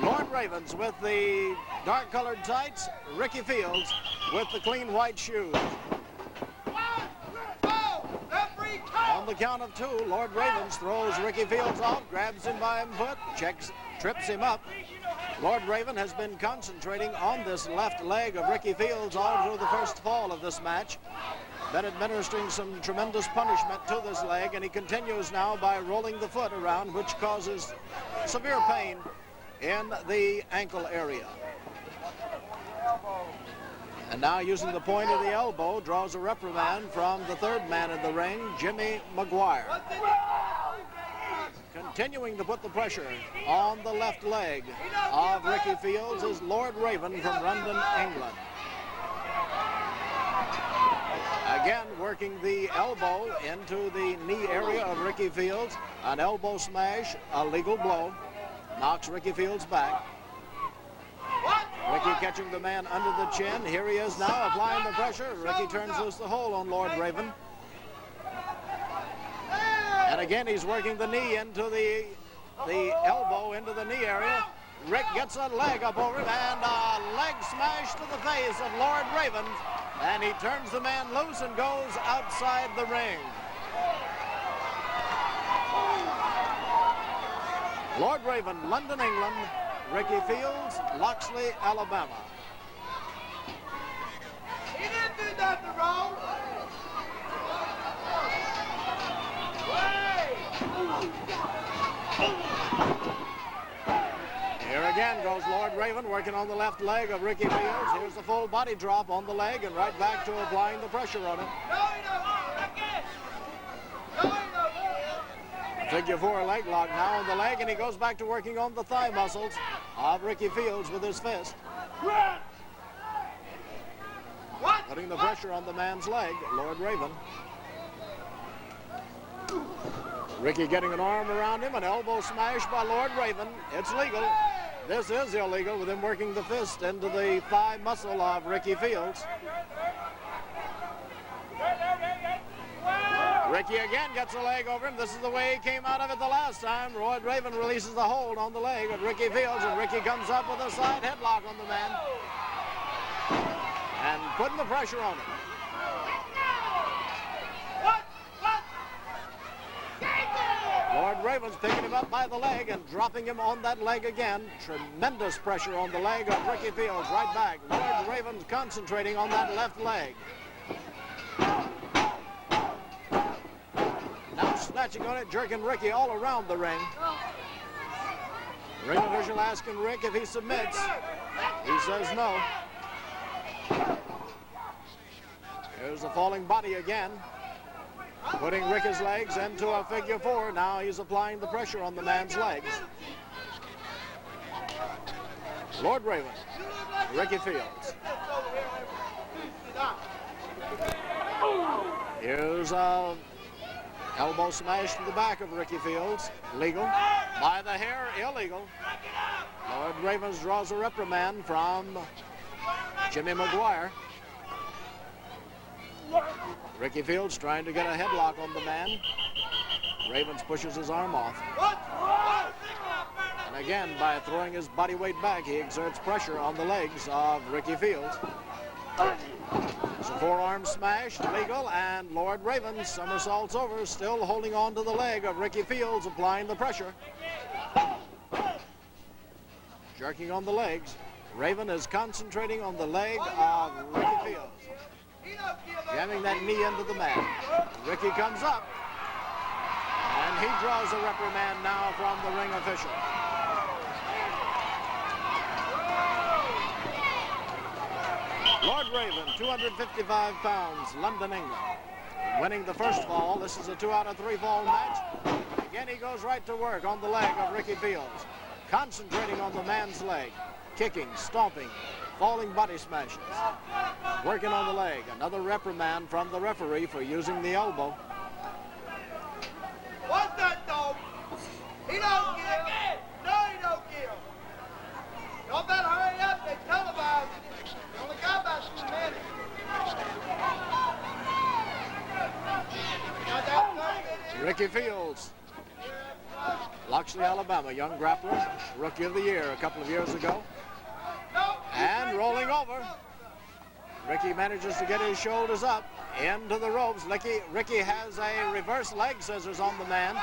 Lord Ravens with the dark-colored tights, Ricky Fields with the clean white shoes. On the count of 2, Lord Ravens throws Ricky Fields off, grabs him by his foot, trips him up. Lord Raven has been concentrating on this left leg of Ricky Fields all through the first fall of this match. Been administering some tremendous punishment to this leg, and he continues now by rolling the foot around, which causes severe pain in the ankle area. And now, using the point of the elbow, draws a reprimand from the third man in the ring, Jimmy McGuire. Continuing to put the pressure on the left leg of Ricky Fields is Lord Raven from London, England. Again, working the elbow into the knee area of Ricky Fields. An elbow smash, a legal blow, knocks Ricky Fields back. Ricky catching the man under the chin. Here he is now applying the pressure. Ricky turns loose the hold on Lord Raven. And again, he's working the knee into the elbow into the knee area. Rick gets a leg up over him and a leg smash to the face of Lord Raven. And he turns the man loose and goes outside the ring. Lord Raven, London, England. Ricky Fields, Loxley, Alabama. He didn't do nothing wrong. Here again goes Lord Raven working on the left leg of Ricky Fields. Here's the full body drop on the leg and right back to applying the pressure on it. Figure 4 leg lock now on the leg, and he goes back to working on the thigh muscles of Ricky Fields with his fist. Putting the pressure on the man's leg, Lord Raven. Ricky getting an arm around him, an elbow smash by Lord Raven. It's legal. This is illegal with him working the fist into the thigh muscle of Ricky Fields. Ricky again gets a leg over him. This is the way he came out of it the last time. Lord Raven releases the hold on the leg of Ricky Fields, and Ricky comes up with a side headlock on the man and putting the pressure on him. Lord Raven's picking him up by the leg and dropping him on that leg again. Tremendous pressure on the leg of Ricky Fields. Right back. Lord Raven's concentrating on that left leg. Now snatching on it, jerking Ricky all around the ring. Ring official asking Rick if he submits. He says no. Here's the falling body again. Putting Ricky's legs into a figure 4. Now he's applying the pressure on the man's legs. Lord Raven, Ricky Fields. Here's a elbow smash to the back of Ricky Fields. Legal. By the hair, illegal. Lord Ravens draws a reprimand from Jimmy McGuire. Ricky Fields trying to get a headlock on the man. Ravens pushes his arm off. And again, by throwing his body weight back, he exerts pressure on the legs of Ricky Fields. It's a forearm smash, legal, and Lord Raven somersaults over, still holding on to the leg of Ricky Fields, applying the pressure. Jerking on the legs. Raven is concentrating on the leg of Ricky Fields. Jamming that knee into the mat. Ricky comes up, and he draws a reprimand now from the ring official. Lord Raven, 255 pounds, London, England. Winning the first fall. This is a 2 out of 3 fall match. Again, he goes right to work on the leg of Ricky Fields. Concentrating on the man's leg. Kicking, stomping, falling body smashes. Working on the leg. Another reprimand from the referee for using the elbow. What's that, dog? He don't give. No, he don't give. Y'all better hurry up. They televised it. They only got about 2 minutes. Ricky Fields, Loxley, Alabama, young grappler, Rookie of the Year a couple of years ago. And rolling over. Ricky manages to get his shoulders up into the ropes. Ricky has a reverse leg scissors on the man.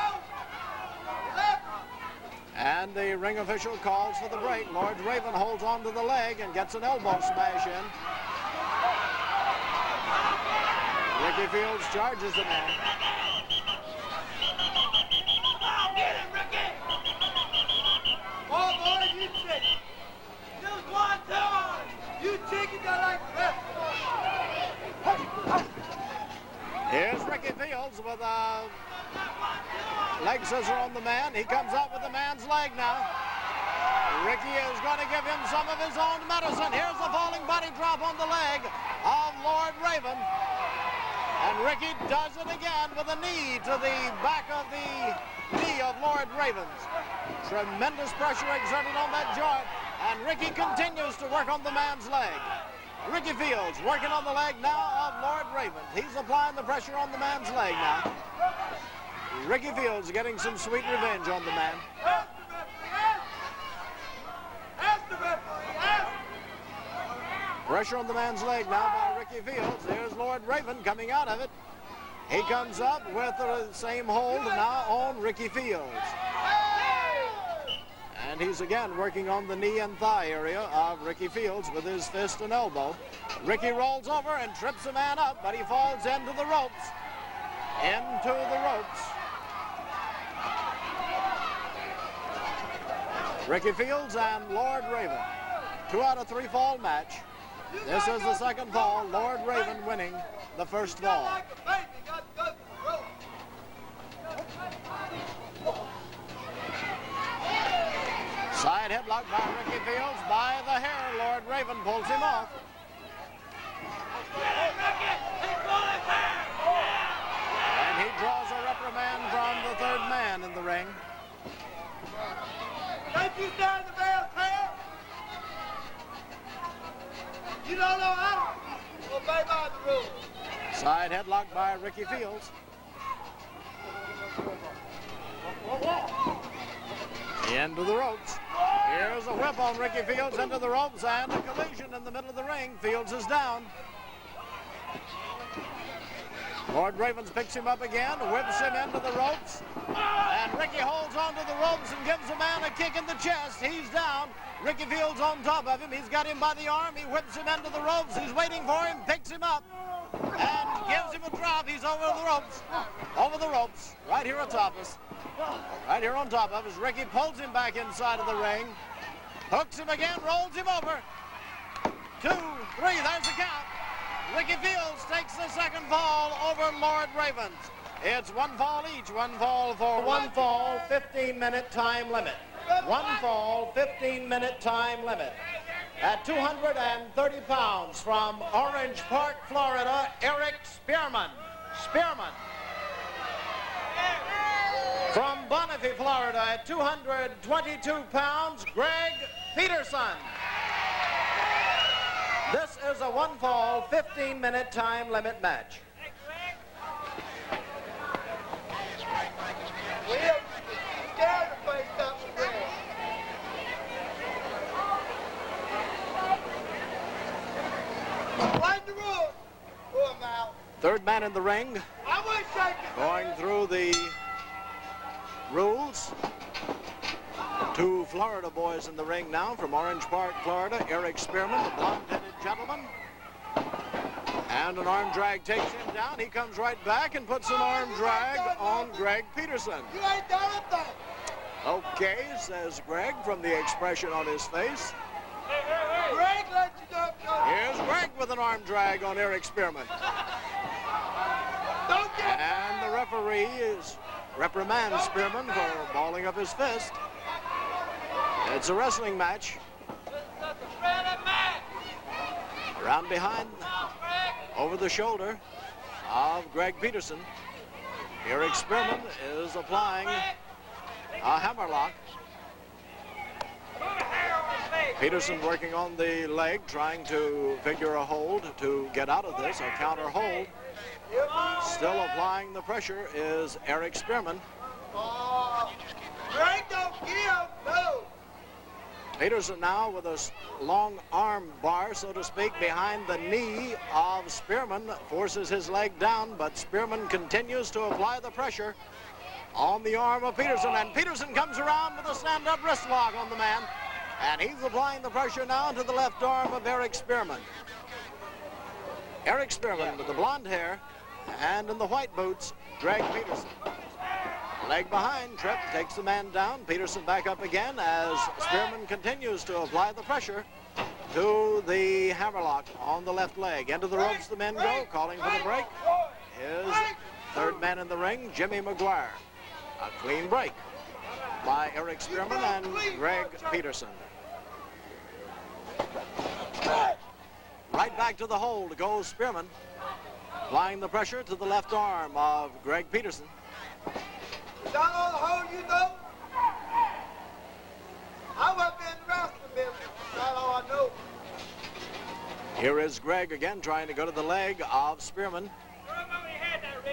And the ring official calls for the break. Lord Raven holds on to the leg and gets an elbow smash in. Ricky Fields charges the man. Get him, Ricky! Oh, boy, you chicken. Just one time. You chicken that like wrestling. Here's Ricky Fields with a leg scissor on the man. He comes up with the man's leg now. Ricky is going to give him some of his own medicine. Here's the falling body drop on the leg of Lord Raven. And Ricky does it again with a knee to the back of the knee of Lord Raven's. Tremendous pressure exerted on that joint, and Ricky continues to work on the man's leg. Ricky Fields working on the leg now of Lord Raven. He's applying the pressure on the man's leg now. Ricky Fields getting some sweet revenge on the man. Pressure on the man's leg now by Ricky Fields. There's Lord Raven coming out of it. He comes up with the same hold now on Ricky Fields. And he's again working on the knee and thigh area of Ricky Fields with his fist and elbow. Ricky rolls over and trips the man up, but he falls into the ropes. Into the ropes. Ricky Fields and Lord Raven. 2 out of 3 fall match. This is the second fall. Lord Raven winning the first fall. Side headlock by Ricky Fields. By the hair, Lord Raven pulls him off. And he draws a reprimand from the third man in the ring. Don't you stand the bell, Claire? You don't know how to obey by the rules. Side headlock by Ricky Fields. Into the ropes. Here's a whip on Ricky Fields into the ropes and a collision in the middle of the ring. Fields is down. Lord Ravens picks him up again, whips him into the ropes. And Ricky holds onto the ropes and gives the man a kick in the chest. He's down. Ricky Fields on top of him. He's got him by the arm. He whips him into the ropes. He's waiting for him, picks him up, and gives him a drop. He's over the ropes. Over the ropes. Right here atop us. Right here on top of us. Ricky pulls him back inside of the ring. Hooks him again, rolls him over. 2, 3, there's the count. Ricky Fields takes the second fall over Lord Ravens. It's 1 fall each, 1 fall for 1 fall, 15-minute time limit. 1 fall, 15-minute time limit. At 230 pounds from Orange Park, Florida, Eric Spearman. Spearman. From Bonifay, Florida, at 222 pounds, Greg Peterson. This is a 1 fall, 15-minute time limit match. We'll scour the place up with them. Right the rules. Pull him out. Third man in the ring, I wouldn't shake it. going through the rules. Two Florida boys in the ring now from Orange Park, Florida. Eric Spearman, the blonde-headed gentleman. And an arm drag takes him down. He comes right back and puts an arm drag on Greg Peterson. You ain't done a thing. Okay, says Greg from the expression on his face. Greg let you know. Here's Greg with an arm drag on Eric Spearman. Don't get And the referee reprimands Spearman for balling up his fist. It's a wrestling match. Around behind, over the shoulder of Greg Peterson. Eric Spearman is applying a hammerlock. Peterson working on the leg, trying to figure a hold to get out of this, a counter hold. Still applying the pressure is Eric Spearman. Greg don't give. No. Peterson now with a long arm bar, so to speak, behind the knee of Spearman, forces his leg down, but Spearman continues to apply the pressure on the arm of Peterson, and Peterson comes around with a stand-up wrist lock on the man, and he's applying the pressure now to the left arm of Eric Spearman. Eric Spearman with the blonde hair and in the white boots, Greg Peterson. Leg behind, trip, takes the man down. Peterson back up again as Spearman continues to apply the pressure to the hammerlock on the left leg. Into the ropes the men go, calling for the break. Is third man in the ring, Jimmy McGuire. A clean break by Eric Spearman and Greg Peterson. Right back to the hold goes Spearman, applying the pressure to the left arm of Greg Peterson. Down on the hole, you know. I was in the wrestling business. That's all I know. Here is Greg again trying to go to the leg of Spearman.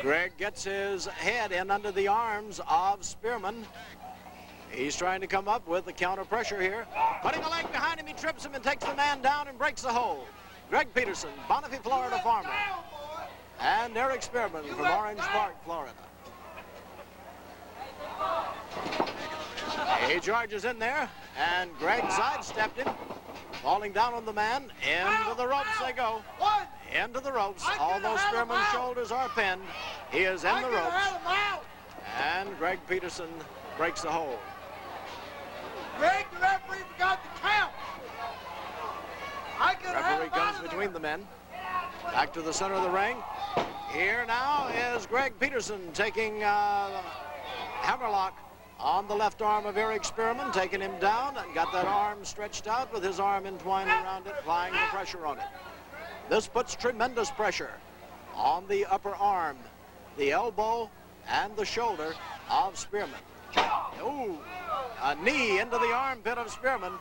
Greg gets his head in under the arms of Spearman. He's trying to come up with the counter pressure here. Putting a leg behind him, he trips him and takes the man down and breaks the hold. Greg Peterson, Bonifay, Florida farmer. And Eric Spearman from Orange Park, Florida. He charges in there, and Greg sidestepped him, falling down on the man. Into the ropes they go. Into the ropes. Although Spearman's shoulders are pinned, he is in the ropes. And Greg Peterson breaks the hold. Greg, the referee forgot to count. Referee comes between the men. Back to the center of the ring. Here now is Greg Peterson taking hammerlock on the left arm of Eric Spearman, taking him down and got that arm stretched out with his arm entwined around it, applying the pressure on it. This puts tremendous pressure on the upper arm, the elbow, and the shoulder of Spearman. Ooh, a knee into the armpit of Spearman.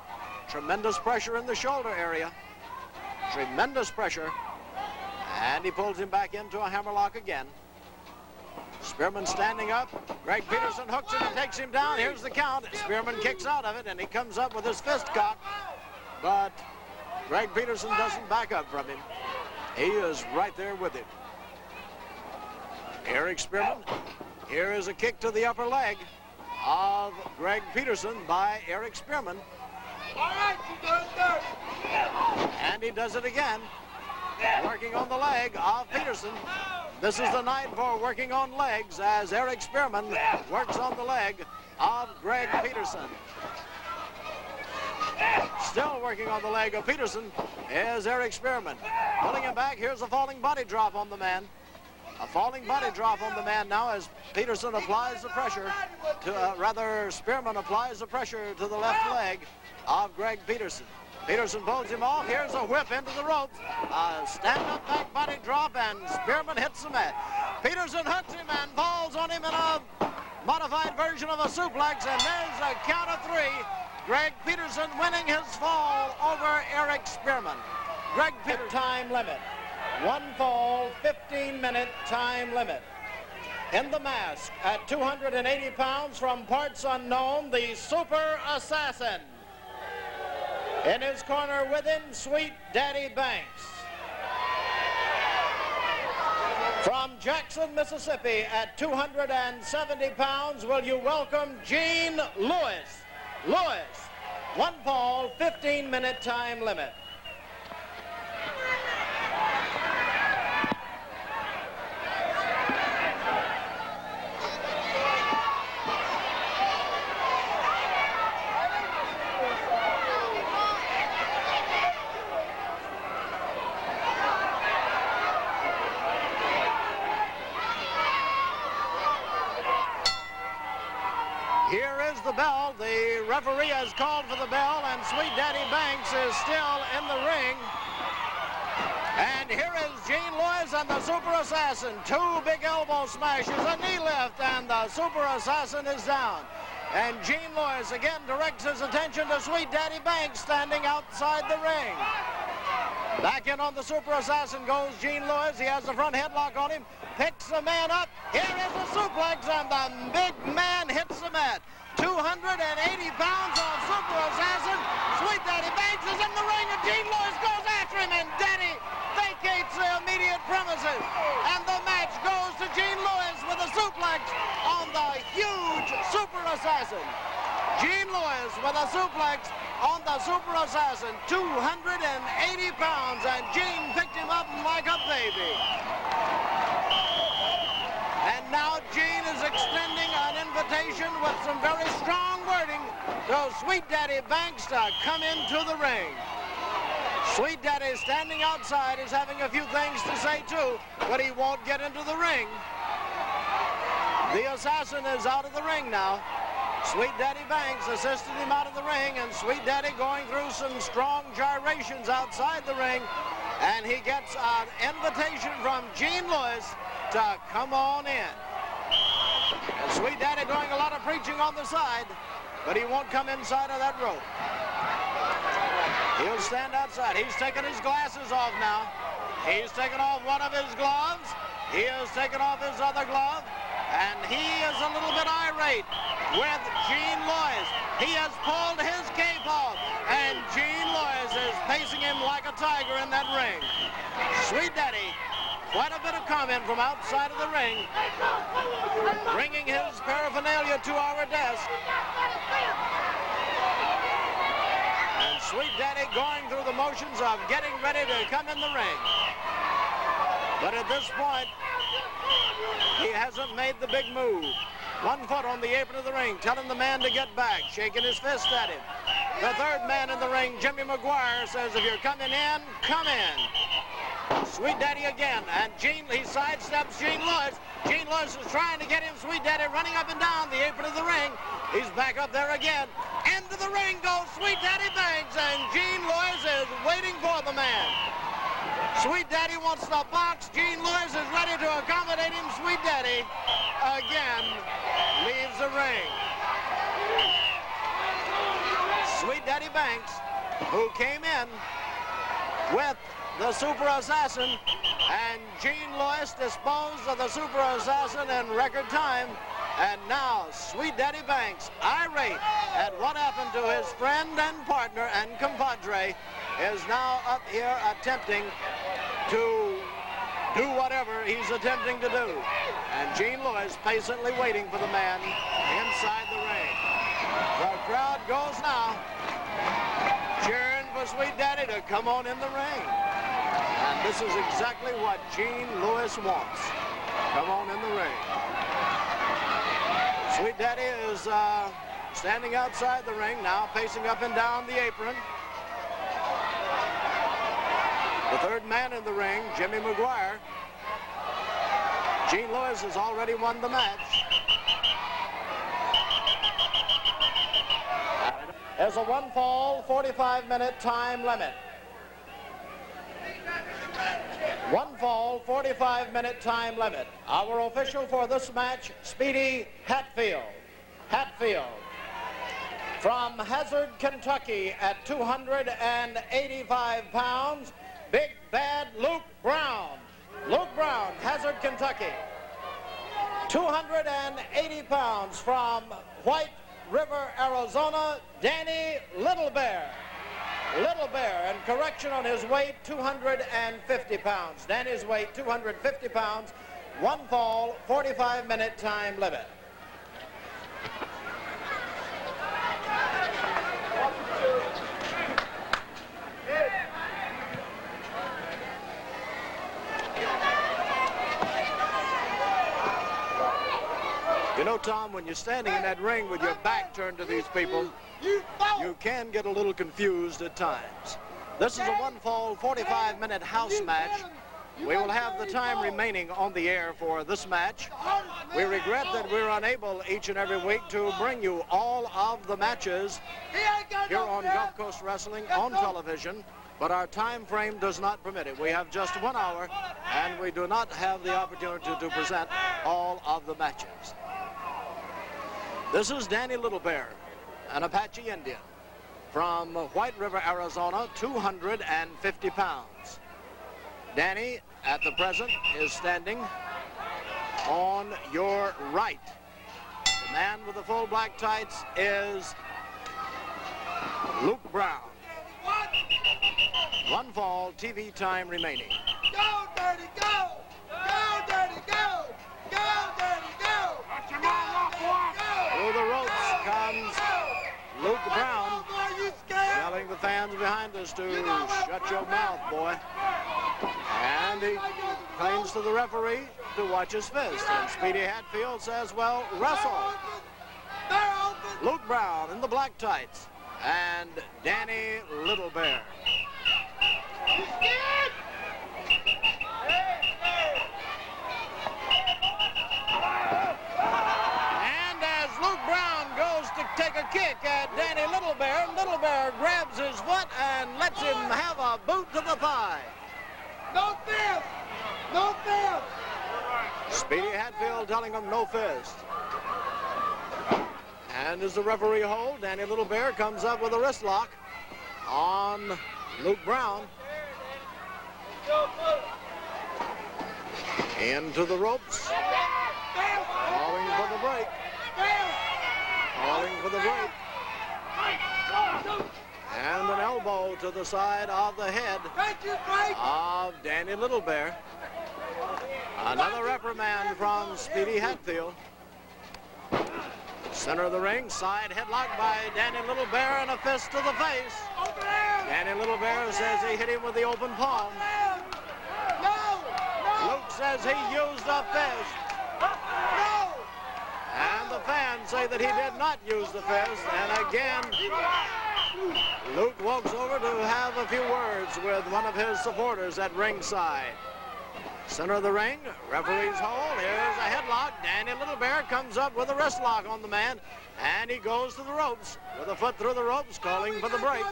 Tremendous pressure in the shoulder area. Tremendous pressure. And he pulls him back into a hammerlock again. Spearman standing up. Greg Peterson hooks him and takes him down. Here's the count. Spearman kicks out of it, and he comes up with his fist cocked. But Greg Peterson doesn't back up from him. He is right there with him. Eric Spearman. Here is a kick to the upper leg of Greg Peterson by Eric Spearman. All right, you done dirty. And he does it again. Working on the leg of Peterson. This is the night for working on legs as Eric Spearman works on the leg of Greg Peterson. Still working on the leg of Peterson is Eric Spearman. Pulling him back, here's a falling body drop on the man. A falling body drop on the man now as Peterson applies the pressure to, Spearman applies the pressure to the left leg of Greg Peterson. Peterson pulls him off. Here's a whip into the ropes. A stand-up back body drop, and Spearman hits the mat. Peterson hooks him and falls on him in a modified version of a suplex, and there's a count of three. Greg Peterson winning his fall over Eric Spearman. Greg Peterson time limit. One fall, 15-minute time limit. In the mask at 280 pounds from parts unknown, the Super Assassin. In his corner with him, Sweet Daddy Banks. From Jackson, Mississippi, at 270 pounds, will you welcome Gene Lewis. Lewis, one fall, 15-minute time limit. Here is the bell. The referee has called for the bell, and Sweet Daddy Banks is still in the ring. And here is Gene Lewis and the Super Assassin. Two big elbow smashes, a knee lift, and the Super Assassin is down. And Gene Lewis again directs his attention to Sweet Daddy Banks standing outside the ring. Back in on the Super Assassin goes Gene Lewis. He has the front headlock on him. Picks the man up. Here is a suplex, and the big man hits the mat. 280 pounds of Super Assassin. Sweet Daddy Banks is in the ring, and Gene Lewis goes after him, and Daddy vacates the immediate premises. And the match goes to Gene Lewis with a suplex on the huge Super Assassin. Gene Lewis with a suplex on the Super Assassin, 280 pounds, and Gene picked him up like a baby. And now Gene is extending an invitation with some very strong wording to Sweet Daddy Banks to come into the ring. Sweet Daddy standing outside is having a few things to say too, but he won't get into the ring. The Assassin is out of the ring now. Sweet Daddy Banks assisted him out of the ring, and Sweet Daddy going through some strong gyrations outside the ring, and he gets an invitation from Gene Lewis to come on in. And Sweet Daddy doing a lot of preaching on the side, but he won't come inside of that rope. He'll stand outside. He's taking his glasses off now. He's taken off one of his gloves. He has taken off his other glove. And he is a little bit irate with Gene Lewis. He has pulled his cape off, and Gene Lewis is pacing him like a tiger in that ring. Sweet Daddy, quite a bit of comment from outside of the ring, bringing his paraphernalia to our desk. And Sweet Daddy going through the motions of getting ready to come in the ring. But at this point, he hasn't made the big move. 1 foot on the apron of the ring, telling the man to get back, shaking his fist at him. The third man in the ring, Jimmy McGuire, says, if you're coming in, come in. Sweet Daddy again, and he sidesteps Gene Lewis. Gene Lewis is trying to get him. Sweet Daddy running up and down the apron of the ring. He's back up there again. Into the ring goes Sweet Daddy Banks, and Gene Lewis is waiting for the man. Sweet Daddy wants to box. Gene Lewis is ready to accommodate him. Sweet Daddy again leaves the ring. Sweet Daddy Banks, who came in with the Super Assassin, and Gene Lewis disposed of the Super Assassin in record time. And now Sweet Daddy Banks, irate at what happened to his friend and partner and compadre, is now up here attempting to do whatever he's attempting to do. And Gene Lewis patiently waiting for the man inside the ring. The crowd goes now, cheering for Sweet Daddy to come on in the ring. And this is exactly what Gene Lewis wants. Come on in the ring. Sweet Daddy is standing outside the ring now, pacing up and down the apron. The third man in the ring, Jimmy McGuire. Gene Lewis has already won the match. There's a 1 fall, 45-minute time limit. 1 fall, 45-minute time limit. Our official for this match, Speedy Hatfield. Hatfield. From Hazard, Kentucky at 285 pounds, Big Bad Luke Brown. Luke Brown, Hazard, Kentucky. 280 pounds from White River, Arizona, Danny Little Bear. Little Bear, and correction on his weight, 250 pounds. Danny's weight, 250 pounds. 1 fall, 45-minute time limit. You know, Tom, when you're standing in that ring with your back turned to these people, you can get a little confused at times. This is a 1 fall, 45-minute house match. We will have the time remaining on the air for this match. We regret that we're unable each and every week to bring you all of the matches here on Gulf Coast Wrestling on television, but our time frame does not permit it. We have just 1 hour, and we do not have the opportunity to present all of the matches. This is Danny Little Bear, an Apache Indian from White River, Arizona, 250 pounds. Danny, at the present, is standing on your right. The man with the full black tights is Luke Brown. 1 fall, TV time remaining. Go, Dirty, go! Go, Dirty, go! Go, Dirty, go! Watch your mouth off, boy! Through the ropes comes Luke Brown, telling the fans behind us to shut your mouth, boy. And he claims to the referee to watch his fist. And Speedy Hatfield says, well, wrestle. Luke Brown in the black tights and Danny Little Bear. And as Luke Brown goes to take a kick at Danny Little Bear grabs his foot and lets him have a boot to the thigh. No fist! No fist! Speedy Hatfield telling him no fist. And as the referee holds, Danny Little Bear comes up with a wrist lock on Luke Brown. Into the ropes. Calling for the break. Calling for the break. And an elbow to the side of the head of Danny Little Bear. Another reprimand from Speedy Hatfield. Center of the ring, side headlock by Danny Little Bear and a fist to the face. Danny Little Bear says he hit him with the open palm. Luke says he used a fist. And the fans say that he did not use the fist. And again, Luke walks over to have a few words with one of his supporters at ringside. Center of the ring, referee's hold. Here's a headlock. Danny Little Bear comes up with a wrist lock on the man, and he goes to the ropes with a foot through the ropes, calling for the break.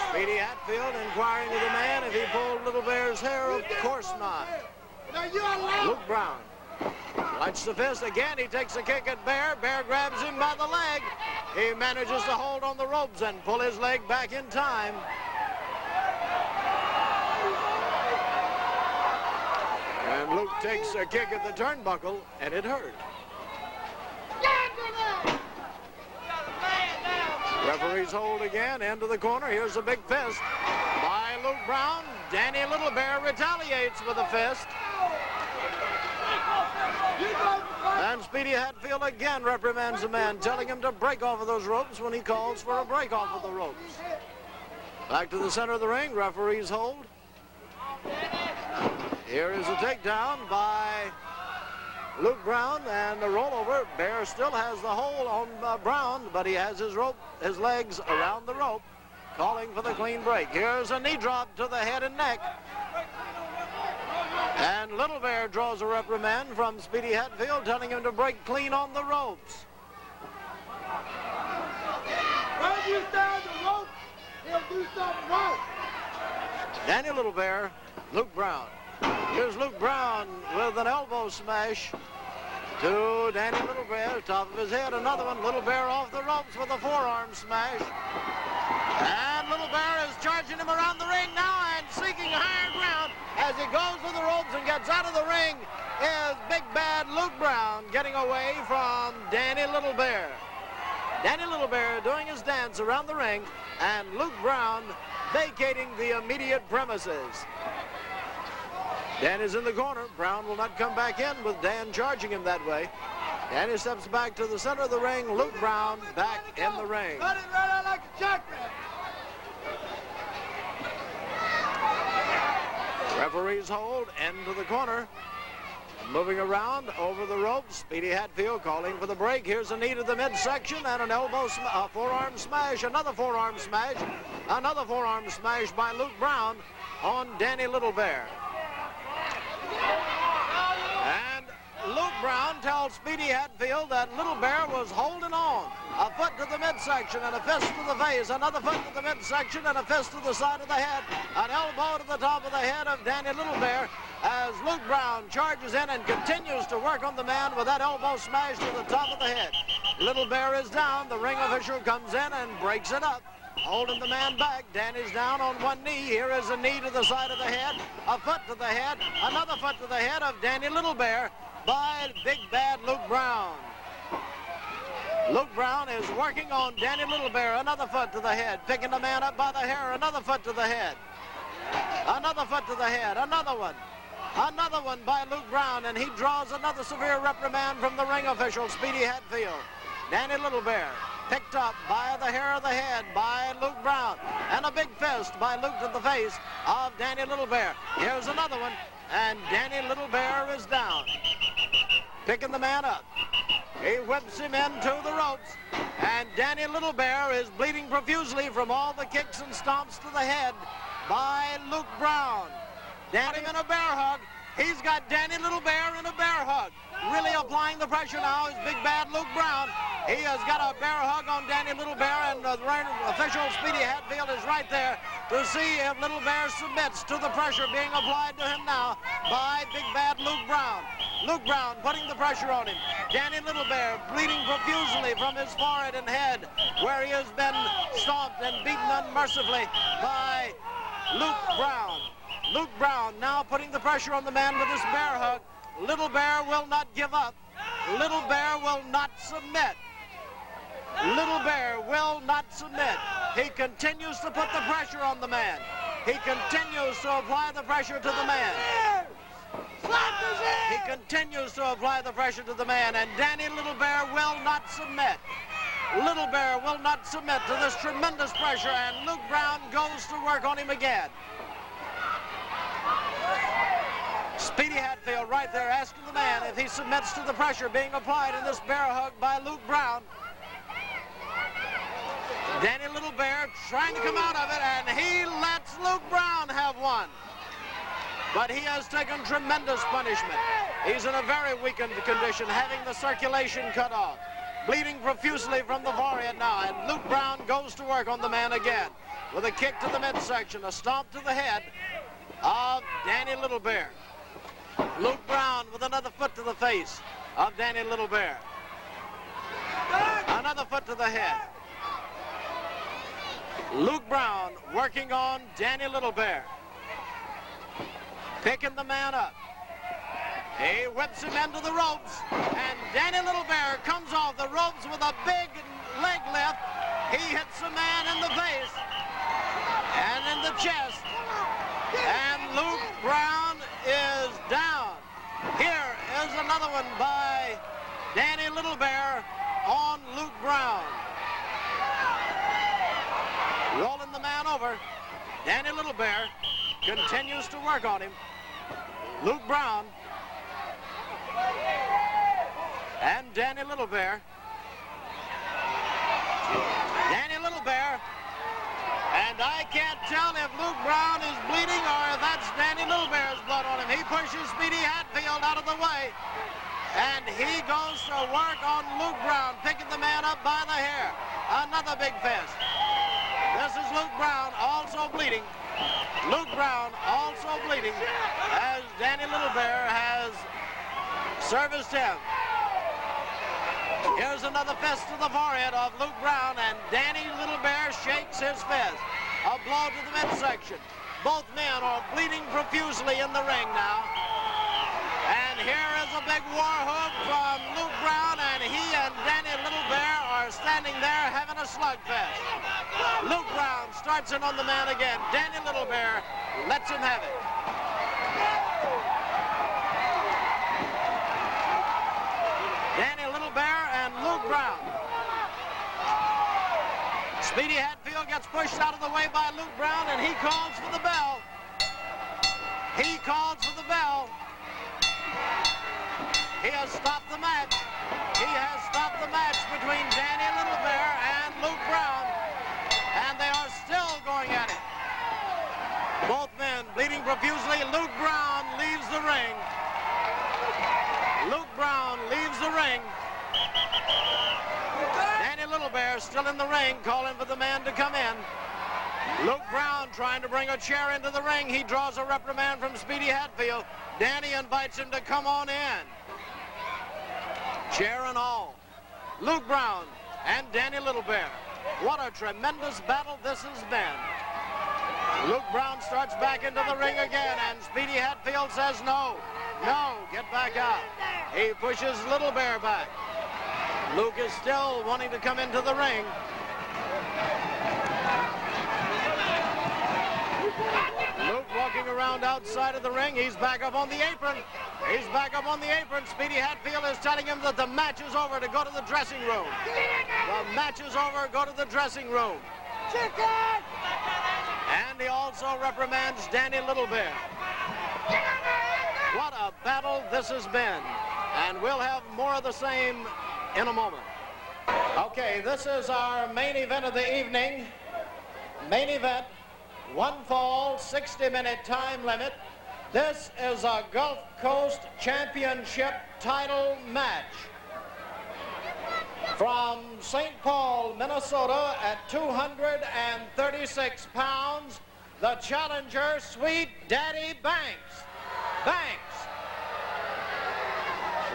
Speedy Hatfield inquiring of the man if he pulled Little Bear's hair. Of course not. Luke Brown lights the fist again. He takes a kick at Bear. Bear grabs him by the leg. He manages to hold on the ropes and pull his leg back in time. And Luke takes a kick at the turnbuckle, and it hurt. Referee's hold again, into the corner. Here's a big fist by Luke Brown. Danny Little Bear retaliates with a fist. And Speedy Hatfield again reprimands the man, telling him to break off of those ropes when he calls for a break off of the ropes. Back to the center of the ring, referee's hold. Here is a takedown by Luke Brown and the rollover. Bear still has the hold on Brown, but he has his legs around the rope, calling for the clean break. Here's a knee drop to the head and neck. And Little Bear draws a reprimand from Speedy Hatfield, telling him to break clean on the ropes. When you stand the rope, he'll do something wrong. Danny Little Bear, Luke Brown. Here's Luke Brown with an elbow smash to Danny Little Bear, top of his head. Another one, Little Bear off the ropes with a forearm smash. And Little Bear is charging him around the ring now and seeking higher ground. As he goes to the ropes and gets out of the ring is big bad Luke Brown getting away from Danny Little Bear. Danny Little Bear doing his dance around the ring and Luke Brown vacating the immediate premises. Dan is in the corner. Brown will not come back in with Dan charging him that way. Danny steps back to the center of the ring. Luke Brown back in the ring. Cut it right out like a jackrabbit. Referees hold into the corner. Moving around over the ropes. Speedy Hatfield calling for the break. Here's a knee to the midsection and an elbow, forearm smash. Another forearm smash. Another forearm smash by Luke Brown on Danny Littlebear. And Luke Brown tells Speedy Hatfield that Littlebear was holding on. A foot to the midsection and a fist to the face. Another foot to the midsection and a fist to the side of the head. An elbow to the top of the head of Danny Littlebear as Luke Brown charges in and continues to work on the man with that elbow smash to the top of the head. Littlebear is down. The ring official comes in and breaks it up. Holding the man back. Danny's down on one knee. Here is a knee to the side of the head. A foot to the head. Another foot to the head of Danny Littlebear by Big Bad Luke Brown. Luke Brown is working on Danny Littlebear. Another foot to the head. Picking the man up by the hair. Another foot to the head. Another foot to the head. Another one. Another one by Luke Brown, and he draws another severe reprimand from the ring official, Speedy Hatfield. Danny Littlebear picked up by the hair of the head by Luke Brown, and a big fist by Luke to the face of Danny Littlebear. Here's another one, and Danny Littlebear is down. Picking the man up. He whips him into the ropes, and Danny Littlebear is bleeding profusely from all the kicks and stomps to the head by Luke Brown. Danny in a bear hug. He's got Danny Littlebear in a bear hug. Really applying the pressure now is Big Bad Luke Brown. He has got a bear hug on Danny Littlebear, and the official Speedy Hatfield is right there to see if Littlebear submits to the pressure being applied to him now by Big Bad Luke Brown. Luke Brown putting the pressure on him. Danny Littlebear bleeding profusely from his forehead and head, where he has been stomped and beaten unmercifully by Luke Brown. Luke Brown now putting the pressure on the man with this bear hug. Littlebear will not give up. Littlebear will not submit. Littlebear will not submit. He continues to put the pressure on the man. He continues to apply the pressure to the man. He continues to apply the pressure to the man, and Danny Littlebear will not submit. Littlebear will not submit to this tremendous pressure, and Luke Brown goes to work on him again. Speedy Hatfield right there asking the man if he submits to the pressure being applied in this bear hug by Luke Brown. Danny Littlebear trying to come out of it, and he lets Luke Brown have one. But he has taken tremendous punishment. He's in a very weakened condition, having the circulation cut off. Bleeding profusely from the forehead now, and Luke Brown goes to work on the man again with a kick to the midsection, a stomp to the head of Danny Littlebear. Luke Brown with another foot to the face of Danny Littlebear. Another foot to the head. Luke Brown working on Danny Littlebear. Picking the man up. He whips him into the ropes, and Danny Littlebear comes off the ropes with a big leg lift. He hits the man in the face and in the chest, and Luke Brown is down. Here is another one by Danny Littlebear on Luke Brown. Rolling the man over. Danny Littlebear continues to work on him. Luke Brown and Danny Littlebear. Danny Littlebear. And I can't tell if Luke Brown is bleeding or if that's Danny Littlebear's blood on him. He pushes Speedy Hatfield out of the way. And he goes to work on Luke Brown, picking the man up by the hair. Another big fist. This is Luke Brown, also bleeding. Luke Brown also bleeding as Danny Littlebear has serviced him. Here's another fist to the forehead of Luke Brown, and Danny Littlebear shakes his fist. A blow to the midsection. Both men are bleeding profusely in the ring now. And here is a big war whoop from Luke Brown, and he and Danny Littlebear are standing there having a slugfest. Luke Brown starts in on the man again. Danny Littlebear lets him have it. Speedy Hatfield gets pushed out of the way by Luke Brown, and he calls for the bell. He calls for the bell. He has stopped the match. He has stopped the match between Danny Littlebear and Luke Brown, and they are still going at it. Both men bleeding profusely. Luke Brown leaves the ring. Luke Brown leaves the ring. Danny Littlebear still in the ring, calling for the man to come in. Luke Brown trying to bring a chair into the ring. He draws a reprimand from Speedy Hatfield. Danny invites him to come on in. Chair and all. Luke Brown and Danny Littlebear. What a tremendous battle this has been. Luke Brown starts back into the ring again, and Speedy Hatfield says no. No, get back out. He pushes Littlebear back. Luke is still wanting to come into the ring. Luke walking around outside of the ring. He's back up on the apron. He's back up on the apron. Speedy Hatfield is telling him that the match is over, to go to the dressing room. The match is over, go to the dressing room. Chicken! And he also reprimands Danny Littlebear. What a battle this has been. And we'll have more of the same in a moment. Okay, this is our main event of the evening. Main event, one fall, 60-minute time limit. This is a Gulf Coast Championship title match. From St. Paul, Minnesota, at 236 pounds, the challenger, Sweet Daddy Banks. Banks.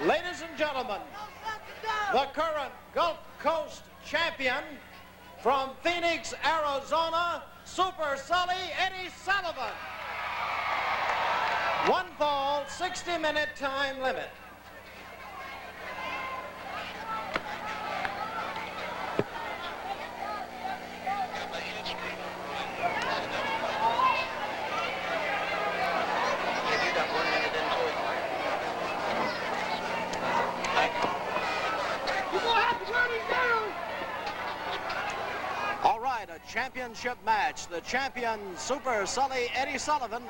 Ladies and gentlemen, the current Gulf Coast champion from Phoenix, Arizona, Super Sully Eddie Sullivan. One fall, 60-minute time limit. Championship match. The champion, Super Sully Eddie Sullivan,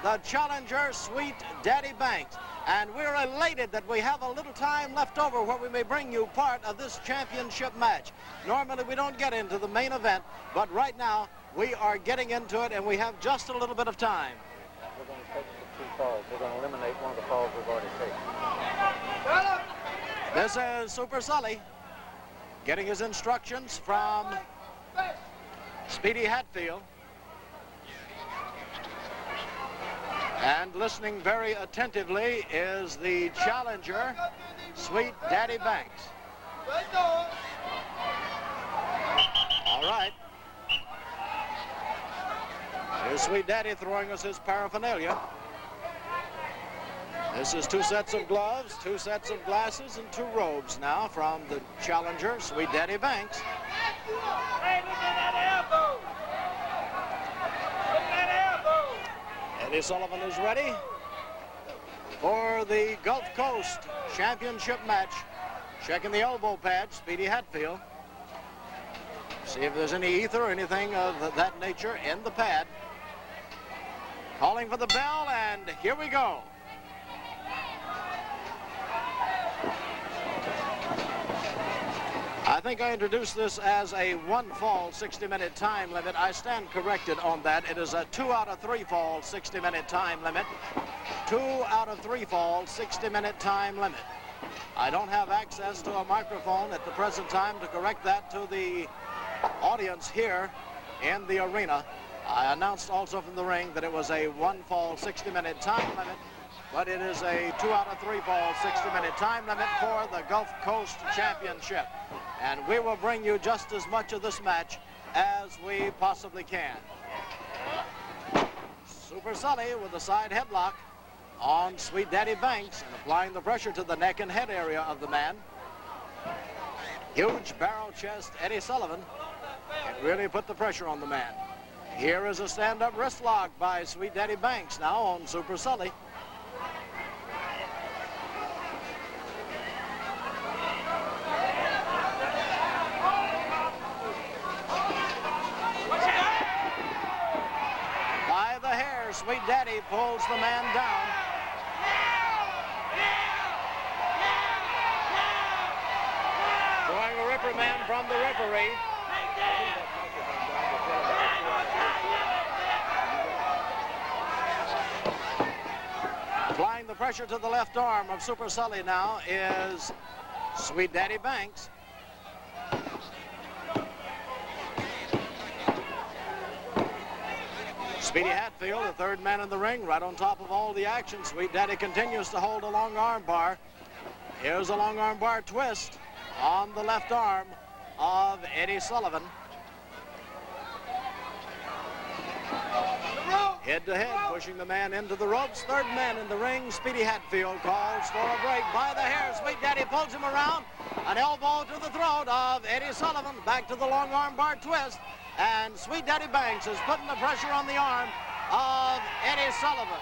the challenger, Sweet Daddy Banks. And we're elated that we have a little time left over where we may bring you part of this championship match. Normally we don't get into the main event, but right now we are getting into it, and we have just a little bit of time. We're going to take the 2 falls. We're going to eliminate one of the falls we've already taken. This is Super Sully getting his instructions from Speedy Hatfield, and listening very attentively is the challenger, Sweet Daddy Banks. All right. Here's Sweet Daddy throwing us his paraphernalia. This is 2 sets of gloves, 2 sets of glasses, and 2 robes now from the challenger, Sweet Daddy Banks. Hey, look at that elbow! Look at that elbow! Eddie Sullivan is ready for the Gulf Coast Championship match. Checking the elbow pad, Speedy Hatfield. See if there's any ether or anything of that nature in the pad. Calling for the bell, and here we go. I think I introduced this as a 1 fall 60-minute time limit. I stand corrected on that. It is a 2 out of 3 fall 60-minute time limit. 2 out of 3 fall 60-minute time limit. I don't have access to a microphone at the present time to correct that to the audience here in the arena. I announced also from the ring that it was a 1 fall 60-minute time limit, but it is a 2 out of 3 fall 60-minute time limit for the Gulf Coast Championship. And we will bring you just as much of this match as we possibly can. Super Sully with a side headlock on Sweet Daddy Banks and applying the pressure to the neck and head area of the man. Huge barrel chest Eddie Sullivan can really put the pressure on the man. Here is a stand-up wrist lock by Sweet Daddy Banks now on Super Sully. Sweet Daddy pulls the man down. Drawing a reprimand from the referee. Applying the pressure to the left arm of Super Sully now is Sweet Daddy Banks. Speedy Hatfield, the third man in the ring, right on top of all the action. Sweet Daddy continues to hold a long arm bar. Here's a long arm bar twist on the left arm of Eddie Sullivan. Head to head, pushing the man into the ropes. Third man in the ring, Speedy Hatfield calls for a break by the hair. Sweet Daddy pulls him around. An elbow to the throat of Eddie Sullivan. Back to the long arm bar twist. And Sweet Daddy Banks is putting the pressure on the arm of Eddie Sullivan.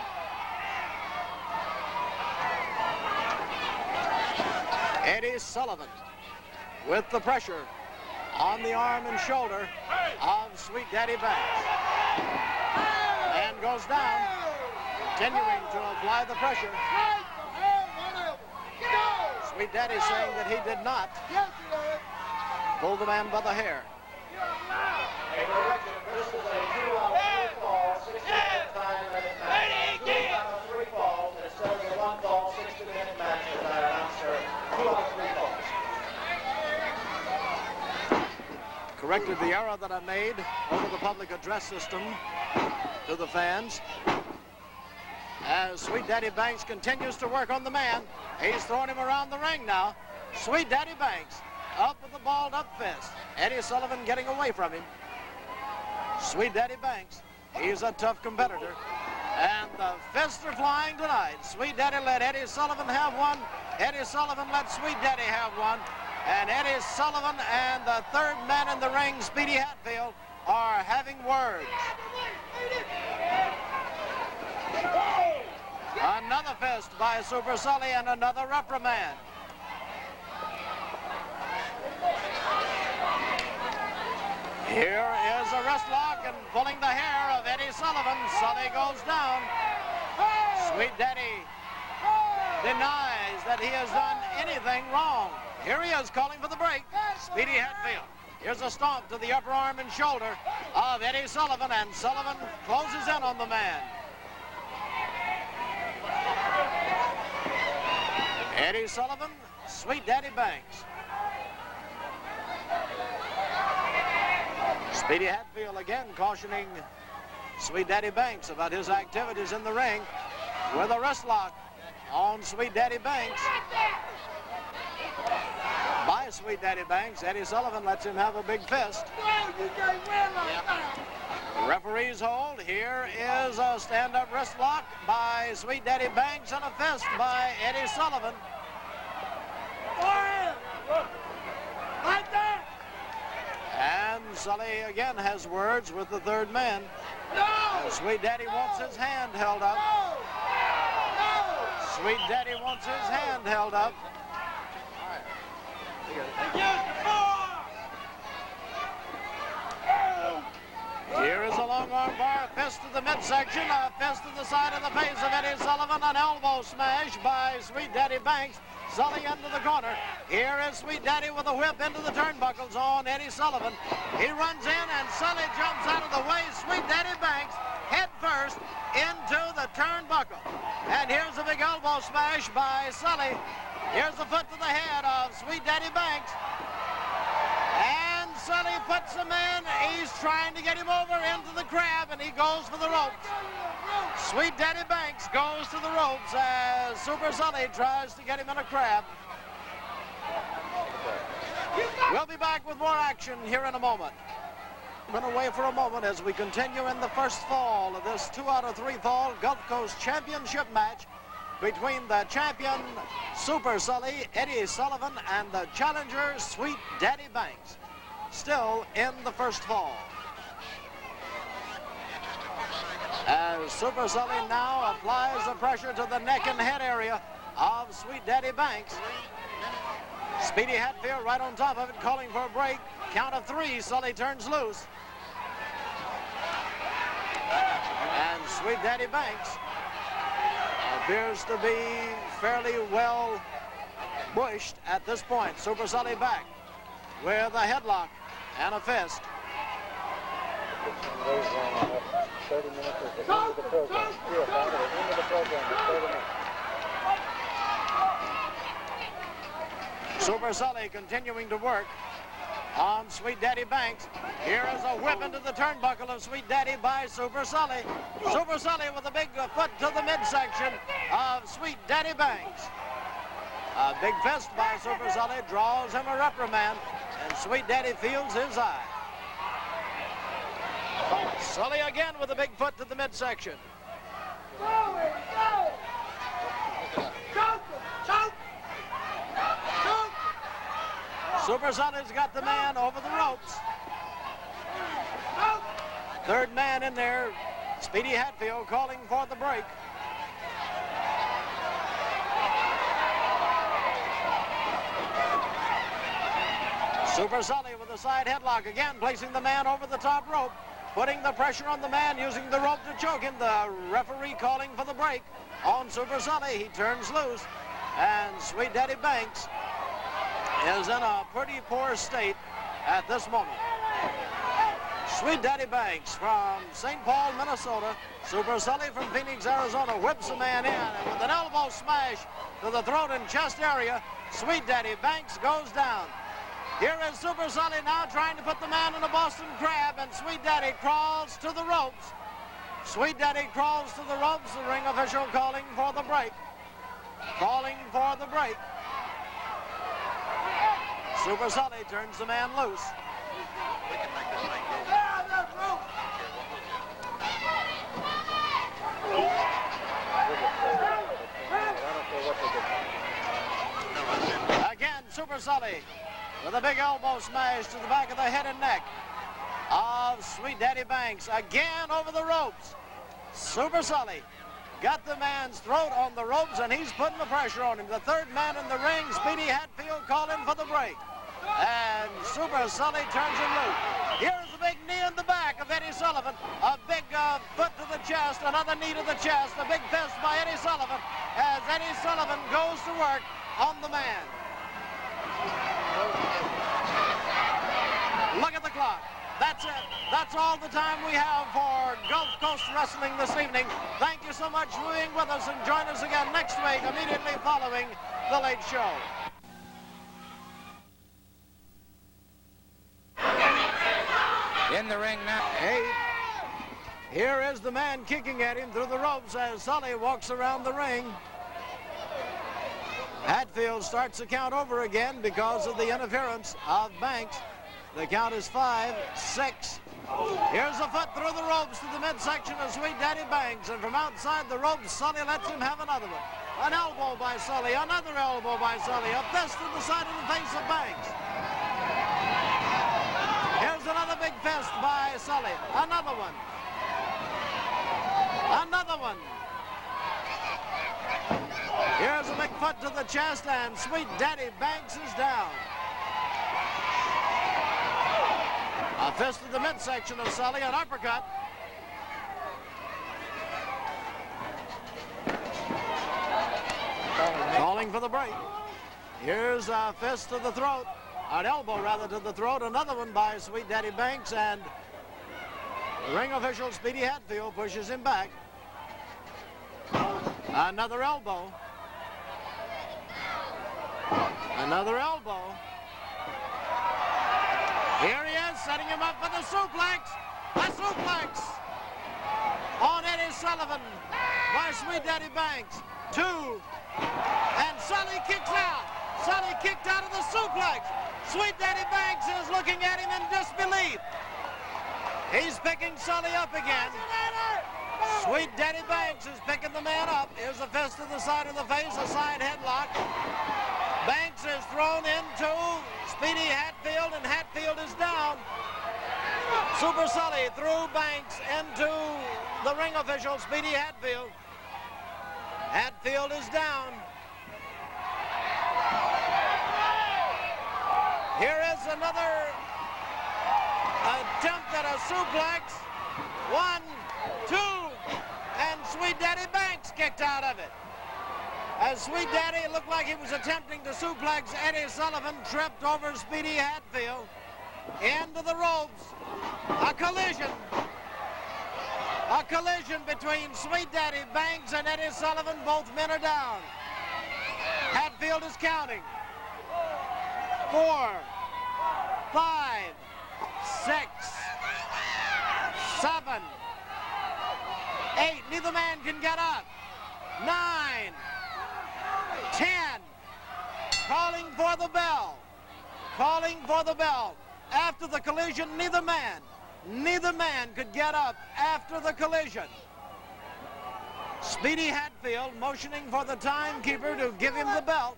Eddie Sullivan with the pressure on the arm and shoulder of Sweet Daddy Banks. Man goes down, continuing to apply the pressure. Sweet Daddy saying that he did not pull the man by the hair. This is a 2 out of 3 falls, 60-minute time-limit match. 2 out of 3 falls instead of the 1 fall, 60-minute match as I announced there. 2 out of 3 falls. Corrected the error that I made over the public address system to the fans. As Sweet Daddy Banks continues to work on the man, he's throwing him around the ring now. Sweet Daddy Banks up with the balled up fist. Eddie Sullivan getting away from him. Sweet Daddy Banks, he's a tough competitor. And the fists are flying tonight. Sweet Daddy let Eddie Sullivan have one. Eddie Sullivan let Sweet Daddy have one. And Eddie Sullivan and the third man in the ring, Speedy Hatfield, are having words. Another fist by Super Sully and another reprimand. Here is a wrist lock and pulling the hair of Eddie Sullivan. Sully goes down. Sweet Daddy denies that he has done anything wrong. Here he is calling for the break. Speedy Hatfield. Here's a stomp to the upper arm and shoulder of Eddie Sullivan, and Sullivan closes in on the man. Eddie Sullivan, Sweet Daddy Banks. Speedy Hatfield again cautioning Sweet Daddy Banks about his activities in the ring with a wrist lock on Sweet Daddy Banks. By Sweet Daddy Banks, Eddie Sullivan lets him have a big fist. Referee's hold. Here is a stand-up wrist lock by Sweet Daddy Banks and a fist by Eddie Sullivan. Right there! And Sully again has words with the third man. No! Sweet Daddy wants his hand held up. No! Sweet Daddy wants his hand held up. Here is a long arm bar, a fist to the midsection, a fist to the side of the face of Eddie Sullivan, an elbow smash by Sweet Daddy Banks. Sully into the corner. Here is Sweet Daddy with a whip into the turnbuckles on Eddie Sullivan. He runs in and Sully jumps out of the way. Sweet Daddy Banks head first into the turnbuckle. And here's a big elbow smash by Sully. Here's the foot to the head of Sweet Daddy Banks. And Sully puts him in. He's trying to get him over into the crab, and he goes for the ropes. Sweet Daddy Banks goes to the ropes as Super Sully tries to get him in a crab. We'll be back with more action here in a moment. Been away for a moment as we continue in the first fall of this 2 out of 3 fall Gulf Coast Championship match between the champion Super Sully, Eddie Sullivan, and the challenger Sweet Daddy Banks. Still in the first fall. As Super Sully now applies the pressure to the neck and head area of Sweet Daddy Banks. Speedy Hatfield right on top of it, calling for a break. Count of 3, Sully turns loose. And Sweet Daddy Banks appears to be fairly well bushed at this point. Super Sully back with a headlock and a fist. 30 minutes is the end of the program. Yes, at the end of the program, 30 minutes. Super Sully continuing to work on Sweet Daddy Banks. Here is a whip into the turnbuckle of Sweet Daddy by Super Sully. Super Sully with a big foot to the midsection of Sweet Daddy Banks. A big fist by Super Sully draws him a reprimand, and Sweet Daddy feels his eye. Sully again with a big foot to the midsection. Super Sully's got the man over the ropes. Third man in there, Speedy Hatfield calling for the break. Super Sully with a side headlock again, placing the man over the top rope, putting the pressure on the man, using the rope to choke him. The referee calling for the break on Super Sully. He turns loose, and Sweet Daddy Banks is in a pretty poor state at this moment. Sweet Daddy Banks from St. Paul, Minnesota. Super Sully from Phoenix, Arizona whips the man in, and with an elbow smash to the throat and chest area, Sweet Daddy Banks goes down. Here is Super Sully now trying to put the man in a Boston Crab, and Sweet Daddy crawls to the ropes. Sweet Daddy crawls to the ropes, the ring official calling for the break. Calling for the break. Super Sully turns the man loose. We can make this thing go. Again, Super Sully with a big elbow smash to the back of the head and neck of Sweet Daddy Banks. Again over the ropes. Super Sully got the man's throat on the ropes, and he's putting the pressure on him. The third man in the ring, Speedy Hatfield, calling for the break. And Super Sully turns him loose. Here's a big knee in the back of Eddie Sullivan. A big foot to the chest, another knee to the chest, a big fist by Eddie Sullivan as Eddie Sullivan goes to work on the man. Look at the clock. That's it. That's all the time we have for Gulf Coast Wrestling this evening. Thank you so much for being with us, and join us again next week immediately following The Late Show. In the ring now. Hey, here is the man kicking at him through the ropes as Sully walks around the ring. Hatfield starts the count over again because of the interference of Banks. The count is 5, 6. Here's a foot through the ropes to the midsection of Sweet Daddy Banks, and from outside the ropes, Sully lets him have another one. An elbow by Sully, another elbow by Sully, a fist to the side of the face of Banks. Here's another big fist by Sully, another one. Another one. Here's a big foot to the chest, and Sweet Daddy Banks is down. A fist to the midsection of Sully, an uppercut. Calling for the break. Here's a fist to the throat, an elbow rather to the throat, another one by Sweet Daddy Banks, and the ring official Speedy Hatfield pushes him back. Another elbow. Another elbow. Here he is, setting him up for the suplex. A suplex on Eddie Sullivan by Sweet Daddy Banks. 2. And Sully kicks out. Sully kicked out of the suplex. Sweet Daddy Banks is looking at him in disbelief. He's picking Sully up again. Sweet Daddy Banks is picking the man up. Here's a fist to the side of the face, a side headlock. Banks is thrown into Speedy Hatfield, and Hatfield is down. Super Sully threw Banks into the ring official, Speedy Hatfield. Hatfield is down. Here is another attempt at a suplex. 1, 2, Sweet Daddy Banks kicked out of it. As Sweet Daddy looked like he was attempting to suplex Eddie Sullivan, tripped over Speedy Hatfield into the ropes. A collision between Sweet Daddy Banks and Eddie Sullivan. Both men are down. Hatfield is counting. 4, 5, 6, 7, 8. Neither man can get up. 9, 10. Calling for the bell. Calling for the bell. After the collision, neither man could get up after the collision. Speedy Hatfield motioning for the timekeeper to give him the belt.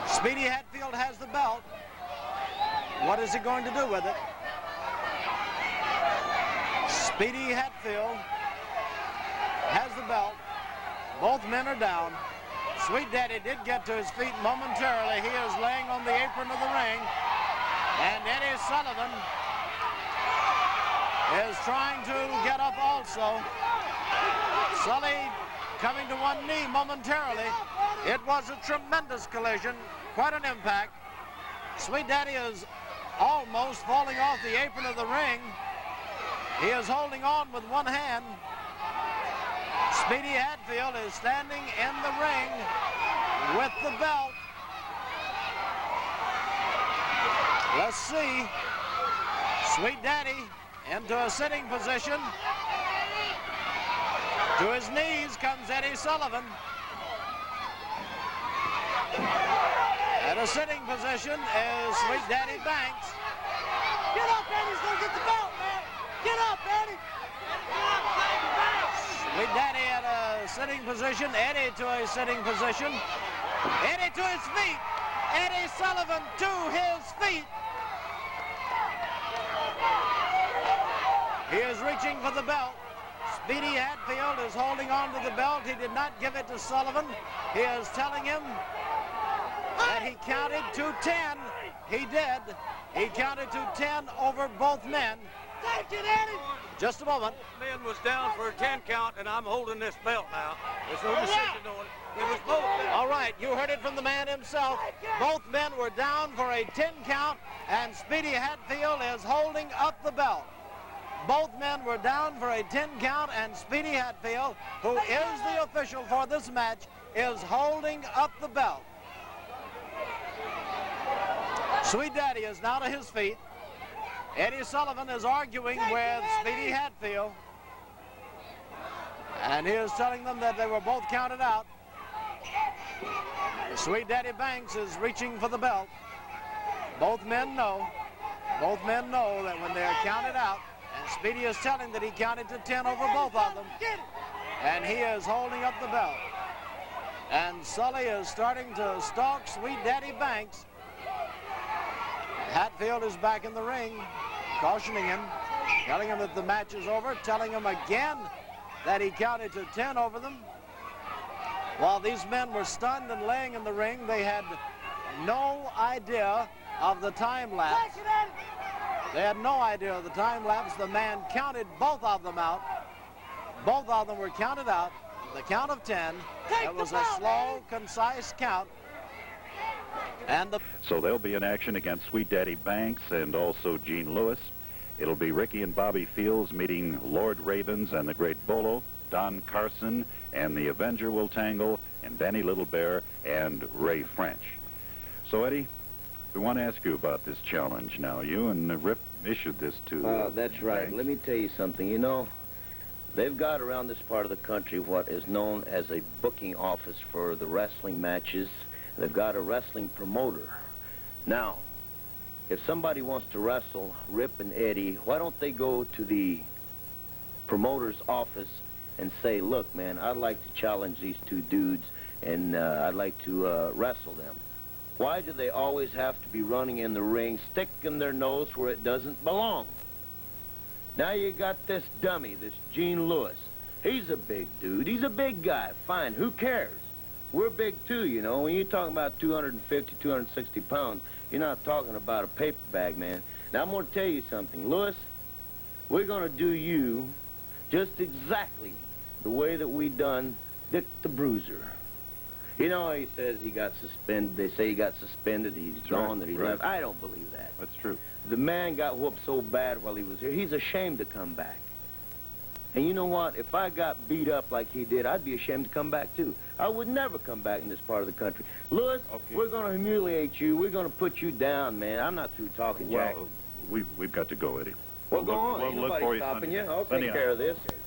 Speedy Hatfield has the belt. What is he going to do with it? Speedy Hatfield has the belt. Both men are down. Sweet Daddy did get to his feet momentarily. He is laying on the apron of the ring. And Eddie Sullivan is trying to get up also. Sully coming to one knee momentarily. It was a tremendous collision, quite an impact. Sweet Daddy is almost falling off the apron of the ring. He is holding on with one hand. Speedy Hatfield is standing in the ring with the belt. Let's see. Sweet Daddy into a sitting position. To his knees comes Eddie Sullivan. At a sitting position is Sweet Daddy Banks. Get up, Eddie's gonna get the belt, man. Get up, Eddie. Sweet Daddy at a sitting position. Eddie to a sitting position. Eddie to his feet. Eddie Sullivan to his feet. He is reaching for the belt. Speedy Hatfield is holding on to the belt. He did not give it to Sullivan. He is telling him that he counted to 10. He did. He counted to 10 over both men. Take it, Eddie. Just a moment. Both men was down for a 10 count, and I'm holding this belt now. There's no decision on it. It was both men. All right, you heard it from the man himself. Both men were down for a 10 count, and Speedy Hatfield is holding up the belt. Both men were down for a 10 count, and Speedy Hatfield, who is the official for this match, is holding up the belt. Sweet Daddy is now to his feet. Eddie Sullivan is arguing with Speedy Hatfield, and he is telling them that they were both counted out. Sweet Daddy Banks is reaching for the belt. Both men know that when they are counted out, and Speedy is telling that he counted to 10 over both of them, and he is holding up the belt. And Sully is starting to stalk Sweet Daddy Banks. Hatfield is back in the ring, cautioning him, telling him that the match is over, telling him again that he counted to 10 over them. While these men were stunned and laying in the ring, they had no idea of the time lapse. They had no idea of the time lapse. The man counted both of them out. Both of them were counted out. The count of 10. It was a slow, concise count. So they'll be in action against Sweet Daddy Banks and also Gene Lewis. It'll be Ricky and Bobby Fields meeting Lord Ravens and the Great Bolo. Don Carson and the Avenger will tangle, and Danny Little Bear and Ray French. So, Eddie, we want to ask you about this challenge now. You and Rip issued this to... that's right. Banks. Let me tell you something. You know, they've got around this part of the country what is known as a booking office for the wrestling matches. They've got a wrestling promoter. Now, if somebody wants to wrestle Rip and Eddie, why don't they go to the promoter's office and say, look, man, I'd like to challenge these two dudes, and I'd like to wrestle them. Why do they always have to be running in the ring, sticking their nose where it doesn't belong? Now you got this dummy, this Gene Lewis. He's a big dude. He's a big guy. Fine, who cares? We're big, too, you know. When you're talking about 250, 260 pounds, you're not talking about a paper bag, man. Now, I'm going to tell you something. Lewis, we're going to do you just exactly the way that we done Dick the Bruiser. You know, he says he got suspended. They say he got suspended, he's gone, that he left. I don't believe that. That's true. The man got whooped so bad while he was here, he's ashamed to come back. And you know what? If I got beat up like he did, I'd be ashamed to come back, too. I would never come back in this part of the country. Lewis, we're going to humiliate you. We're going to put you down, man. I'm not through talking, Jack. Well, we've got to go, Eddie. Well, go on. We'll Ain't look nobody for you stopping Sunday. you. I'll Sunday take care of night. this.